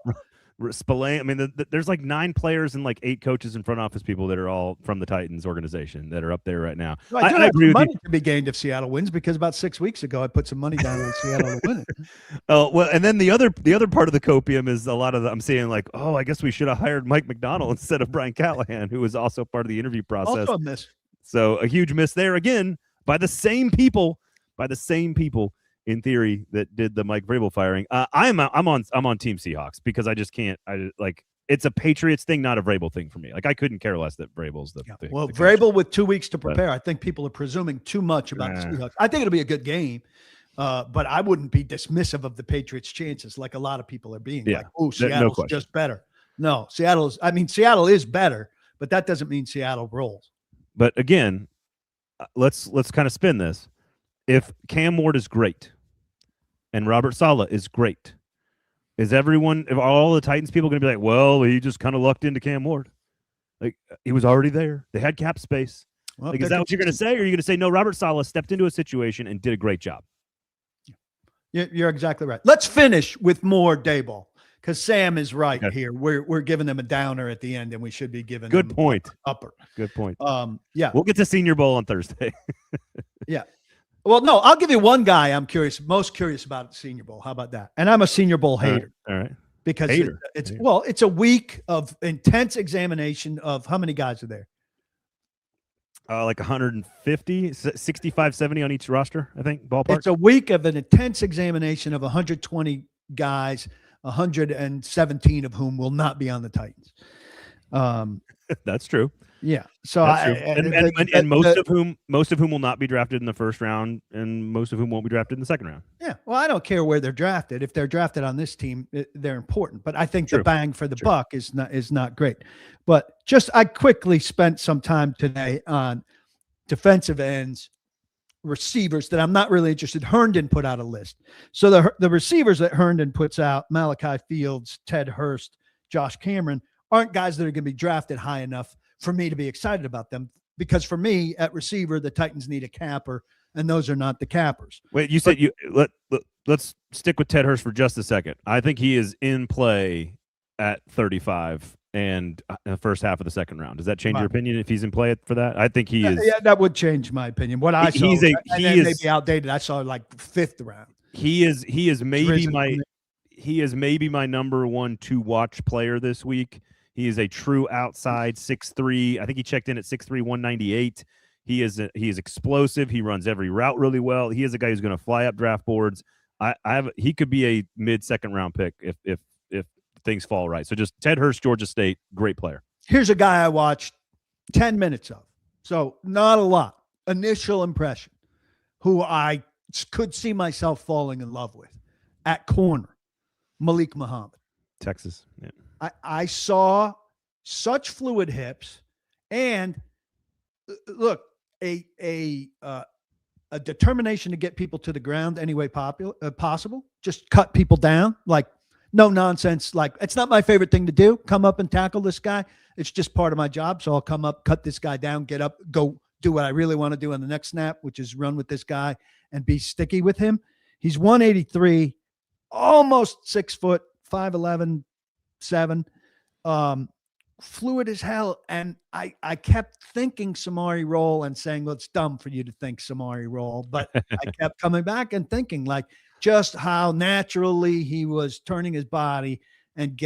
Spillane. I mean, there's like 9 players and like 8 coaches and front office people that are all from the Titans organization that are up there right now. Well, I agree with money to be gained if Seattle wins, because about 6 weeks ago I put some money down on Seattle to win it. Oh well, and then the other part of the copium is a lot of I'm saying like, oh, I guess we should have hired Mike McDonald instead of Brian Callahan, who was also part of the interview process. Also a miss. So a huge miss there again by the same people in theory that did the Mike Vrabel firing. I'm on Team Seahawks because I just can't. It's a Patriots thing, not a Vrabel thing for me. Like I couldn't care less that Vrabel's the thing. Well, Vrabel with 2 weeks to prepare. I think people are presuming too much about the Seahawks. I think it'll be a good game, but I wouldn't be dismissive of the Patriots' chances like a lot of people are being. Yeah. Like, oh, Seattle's just better. No, Seattle is better, but that doesn't mean Seattle rolls. But again, let's kind of spin this. If Cam Ward is great and Robert Saleh is great, is all the Titans people going to be like, well, he just kind of lucked into Cam Ward? Like, he was already there. They had cap space. Well, is that what you're going to say? Or are you going to say, no, Robert Saleh stepped into a situation and did a great job? You're exactly right. Let's finish with more Daboll, because Sam is right here. We're giving them a downer at the end, and we should be giving them upper. Good point. Yeah. We'll get to Senior Bowl on Thursday. Yeah. Well, no, I'll give you one guy I'm most curious about at the Senior Bowl. How about that? And I'm a Senior Bowl hater. All right. Because Hater. it's a week of intense examination of how many guys are there? Like 150, 65, 70 on each roster, I think, ballpark. It's a week of an intense examination of 120 guys, 117 of whom will not be on the Titans. That's true. Yeah. So and most of whom will not be drafted in the first round, and most of whom won't be drafted in the second round. Yeah. Well, I don't care where they're drafted. If they're drafted on this team, they're important. But I think the bang for the buck is not great. But I quickly spent some time today on defensive ends, receivers that I'm not really interested. Herndon put out a list. So the receivers that Herndon puts out, Malachi Fields, Ted Hurst, Josh Cameron, aren't guys that are going to be drafted high enough for me to be excited about them, because for me at receiver, the Titans need a capper, and those are not the cappers. Wait, let's stick with Ted Hurst for just a second. I think he is in play at 35 and in the first half of the second round. Does that change your opinion if he's in play for that? I think he is. Yeah, that would change my opinion. What I saw, maybe outdated. I saw like fifth round. He is maybe my number one to watch player this week. He is a true outside 6'3". I think he checked in at 6'3", 198. He is explosive. He runs every route really well. He is a guy who's going to fly up draft boards. He could be a mid-second round pick if things fall right. So just Ted Hurst, Georgia State, great player. Here's a guy I watched 10 minutes of. So not a lot. Initial impression. Who I could see myself falling in love with at corner. Malik Muhammad. Texas. Yeah. I saw such fluid hips, and look, a determination to get people to the ground any way possible. Just cut people down, like no nonsense. Like, it's not my favorite thing to do. Come up and tackle this guy. It's just part of my job. So I'll come up, cut this guy down, get up, go do what I really want to do on the next snap, which is run with this guy and be sticky with him. He's 183, almost 6 foot, 5'11", 7, fluid as hell. And I kept thinking Samari roll and saying, well, it's dumb for you to think Samari roll. But I kept coming back and thinking like just how naturally he was turning his body and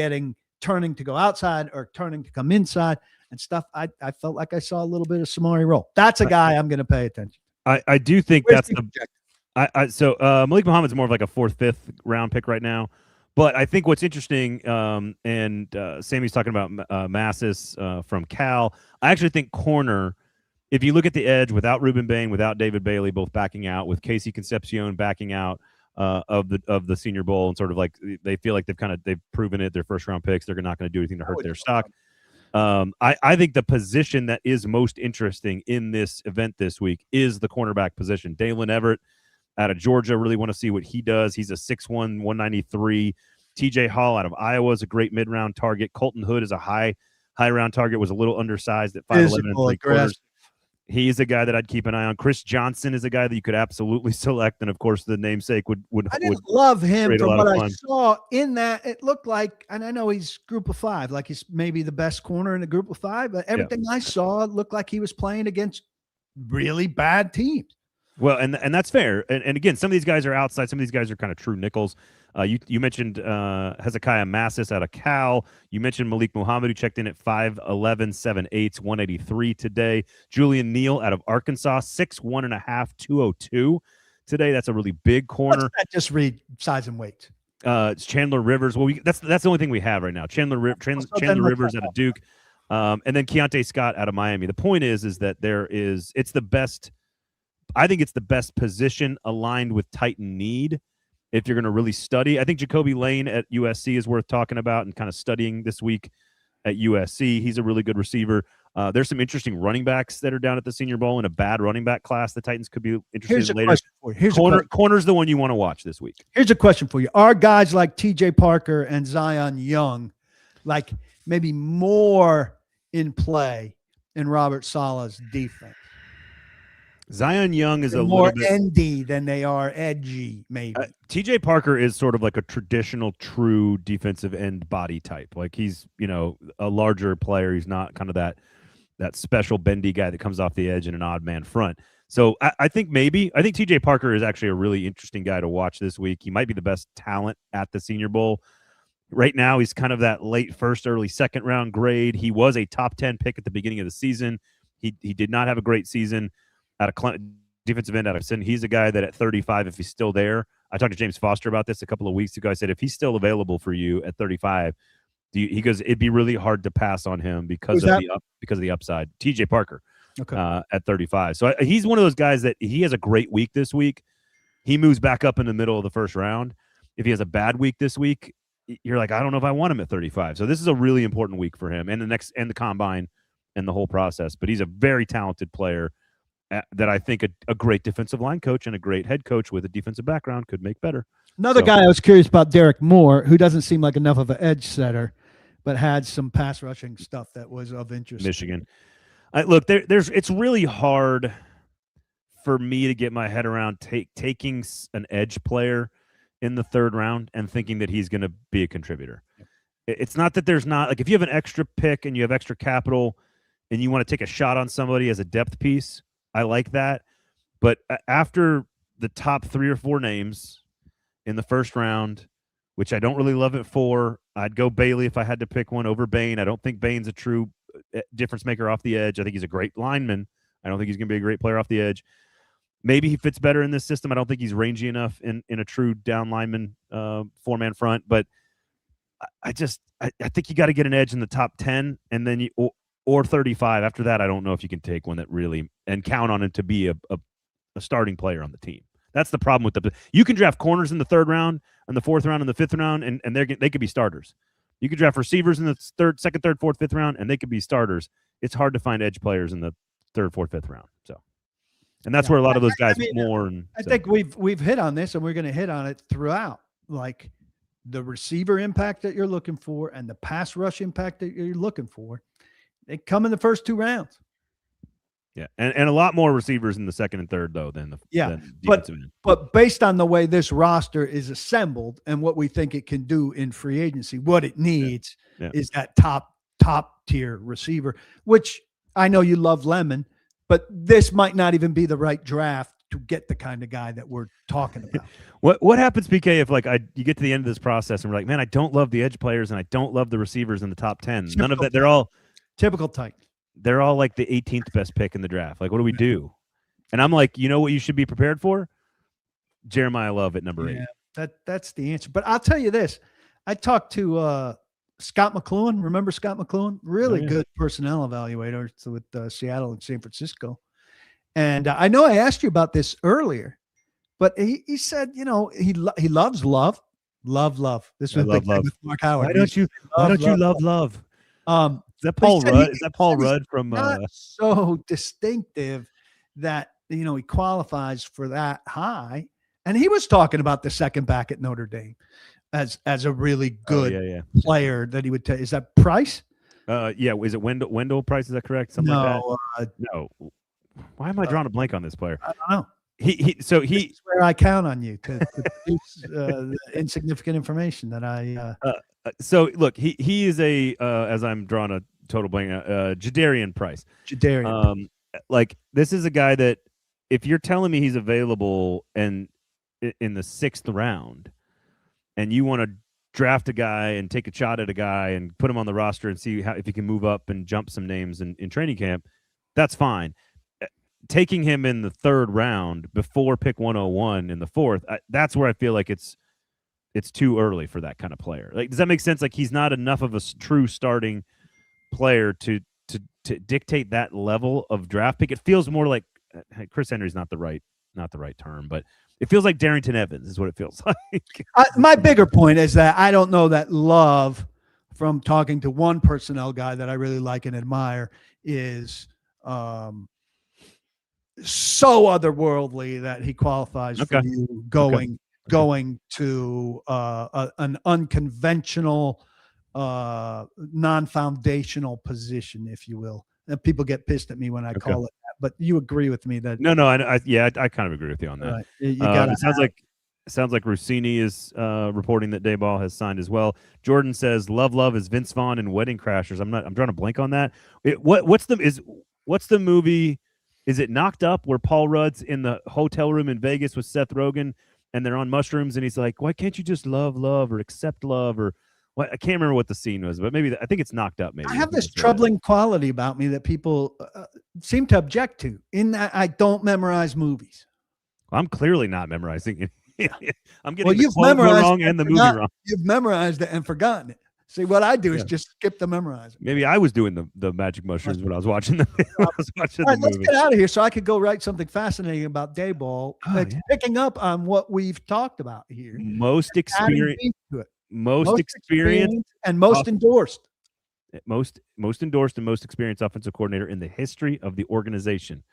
turning to go outside or turning to come inside and stuff. I felt like I saw a little bit of Samari roll. That's a guy I'm going to pay attention. I do think that's so Malik Muhammad's more of like a 4th, 5th round pick right now. But I think what's interesting, and Sammy's talking about Massis from Cal. I actually think corner, if you look at the edge without Ruben Bain, without David Bailey, both backing out, with Casey Concepcion backing out of the Senior Bowl, and sort of like they feel like they've proven it. They're first round picks. They're not going to do anything to hurt their stock. I think the position that is most interesting in this event this week is the cornerback position. Dalen Everett out of Georgia, really want to see what he does. He's a 6'1", 193. TJ Hall out of Iowa is a great mid-round target. Colton Hood is a high-round target, was a little undersized at 5'11" and 3/4. He's a guy that I'd keep an eye on. Chris Johnson is a guy that you could absolutely select, and of course the namesake would I didn't love him from what I saw in that. It looked like, and I know he's group of 5, like he's maybe the best corner in the group of 5, but everything I saw looked like he was playing against really bad teams. Well, and that's fair. And again, some of these guys are outside. Some of these guys are kind of true nickels. You mentioned Hezekiah Massis out of Cal. You mentioned Malik Muhammad, who checked in at 5'11", 7'8", 183 today. Julian Neal out of Arkansas, 6'1 and a half, 202 today. That's a really big corner. Let's not just read size and weight. It's Chandler Rivers. Well, that's the only thing we have right now. Chandler Rivers out of Duke, and then Keontae Scott out of Miami. The point is that it's the best. I think it's the best position aligned with Titan need if you're going to really study. I think Jacoby Lane at USC is worth talking about and kind of studying this week at USC. He's a really good receiver. There's some interesting running backs that are down at the Senior Bowl in a bad running back class. The Titans could be interested in later. Corner's the one you want to watch this week. Here's a question for you. Are guys like TJ Parker and Zion Young like maybe more in play in Robert Saleh's defense? Zion Young is They're a more little bit endy than they are edgy, maybe. TJ Parker is sort of like a traditional true defensive end body type. Like he's, a larger player. He's not kind of that special bendy guy that comes off the edge in an odd man front. So I think TJ Parker is actually a really interesting guy to watch this week. He might be the best talent at the Senior Bowl. Right now, he's kind of that late first, early second round grade. He was a top 10 pick at the beginning of the season. He did not have a great season at a defensive end out of Sin. He's a guy that at 35, if he's still there, I talked to James Foster about this a couple of weeks ago. I said, if he's still available for you at 35, he goes, it'd be really hard to pass on him because of the upside. TJ Parker, at 35. So he's one of those guys that he has a great week this week. He moves back up in the middle of the first round. If he has a bad week this week, you're like, I don't know if I want him at 35. So this is a really important week for him and the combine and the whole process. But he's a very talented player that I think a great defensive line coach and a great head coach with a defensive background could make better. Another guy I was curious about, Derek Moore, who doesn't seem like enough of an edge setter, but had some pass rushing stuff that was of interest. Michigan. Look, it's really hard for me to get my head around taking an edge player in the third round and thinking that he's going to be a contributor. It's not that there's not, like, if you have an extra pick and you have extra capital and you want to take a shot on somebody as a depth piece, I like that. But after the top 3 or 4 names in the first round, which I don't really love it for, I'd go Bailey if I had to pick one over Bain. I don't think Bain's a true difference maker off the edge. I think he's a greght lineman. I don't think he's going to be a great player off the edge. Maybe he fits better in this system. I don't think he's rangy enough in a true down lineman 4-man front. But I think you got to get an edge in the top 10 and then or 35. After that, I don't know if you can take one that really and count on it to be a starting player on the team. That's the problem with you can draft corners in the third round and the fourth round and the fifth round, and they could be starters. You could draft receivers in the second, third, fourth, fifth round, and they could be starters. It's hard to find edge players in the third, fourth, fifth round. So, and that's where a lot of those guys more. I think we've hit on this, and we're going to hit on it throughout. Like the receiver impact that you're looking for and the pass rush impact that you're looking for, they come in the first 2 rounds. Yeah, and a lot more receivers in the second and third though than but based on the way this roster is assembled and what we think it can do in free agency, what it needs is that top tier receiver. Which I know you love Lemon, but this might not even be the right draft to get the kind of guy that we're talking about. What happens, PK, if you get to the end of this process and we're like, man, I don't love the edge players and I don't love the receivers in the top 10. None of that. They're all typical type. They're all like the 18th best pick in the draft. Like, what do we do? And I'm like, you know what you should be prepared for? Jeremiah Love at number 8. That's the answer. But I'll tell you this. I talked to Scott McLuhan. Remember Scott McLuhan? Really good personnel evaluator with Seattle and San Francisco. And I know I asked you about this earlier, but he said, he loves Love. Love. This was the thing with Mark Howard. Why don't you love Love? Is that Paul Rudd? Is that Paul Rudd from? Not so distinctive that he qualifies for that high, and he was talking about the second back at Notre Dame as a really good player that he would take. Is that Price? Is it Wendell Price? Is that correct? Something like that. No. Why am I drawing a blank on this player? I don't know. This is where I count on you to produce the insignificant information that I. So look, he is as I'm drawing a total blank, Jadarian Price. Like, this is a guy that if you're telling me he's available and in the 6th round, and you want to draft a guy and take a shot at a guy and put him on the roster and see if he can move up and jump some names in training camp, that's fine. Taking him in the 3rd round before pick 101 in the 4th, that's where I feel like it's too early for that kind of player. Like, does that make sense? Like, he's not enough of a true starting player to dictate that level of draft pick. It feels more like Chris Henry's not the right term, but it feels like Darrington Evans is what it feels like. My bigger point is that I don't know that Love, from talking to one personnel guy that I really like and admire, is so otherworldly that he qualifies for you going to an unconventional, non-foundational position, if you will. And people get pissed at me when I call it that, but you agree with me that no, I kind of agree with you on that. Right. It sounds like Rossini is reporting that Daboll has signed as well. Jordan says Love is Vince Vaughn in Wedding Crashers. I'm drawing a blank on that. What's the movie Is it Knocked Up where Paul Rudd's in the hotel room in Vegas with Seth Rogen and they're on mushrooms and he's like, why can't you just love or accept love or what? I can't remember what the scene was, but maybe I think it's Knocked Up. Maybe I have this troubling quality about me that people seem to object to in that I don't memorize movies. Well, I'm clearly not memorizing it. I'm getting the quote wrong and the movie wrong. You've memorized it and forgotten it. See, what I do is just skip the memorizing. Maybe I was doing the magic mushrooms when I was watching the movie. Let's get out of here so I could go write something fascinating about Daboll. It's picking up on what we've talked about here. Most experienced and most endorsed. Most endorsed and most experienced offensive coordinator in the history of the organization.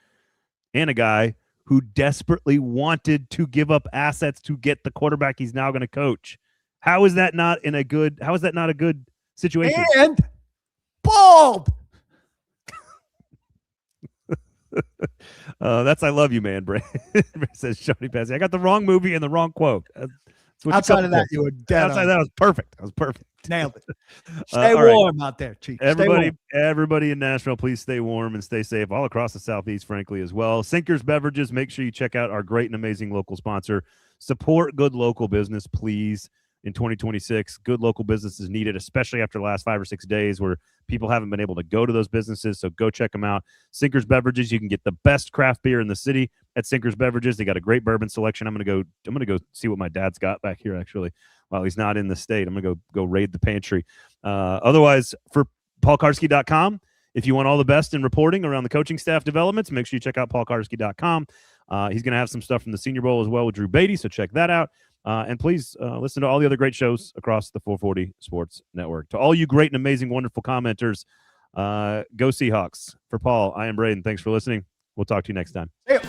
And a guy who desperately wanted to give up assets to get the quarterback he's now going to coach. How is that not a good situation? And bald. That's I love you, man. Braden says Shoney Passy. I got the wrong movie and the wrong quote. Outside of that, you were dead. Outside that was perfect. That was perfect. Nailed it. Stay warm out there, Chief. Everybody in Nashville, please stay warm and stay safe all across the Southeast, frankly, as well. Sinkers Beverages, make sure you check out our great and amazing local sponsor. Support good local business, please. In 2026, good local business is needed, especially after the last 5 or 6 days where people haven't been able to go to those businesses. So go check them out. Sinkers Beverages, you can get the best craft beer in the city at Sinkers Beverages. They got a great bourbon selection. I'm gonna go see what my dad's got back here actually while he's not in the state. I'm gonna go raid the pantry. Otherwise, for paulkuharsky.com, if you want all the best in reporting around the coaching staff developments, make sure you check out paulkuharsky.com. He's gonna have some stuff from the Senior Bowl as well with Drew Beatty, so check that out. And please listen to all the other great shows across the 440 Sports Network. To all you great and amazing, wonderful commenters, go Seahawks. For Paul, I am Braden. Thanks for listening. We'll talk to you next time. Yeah.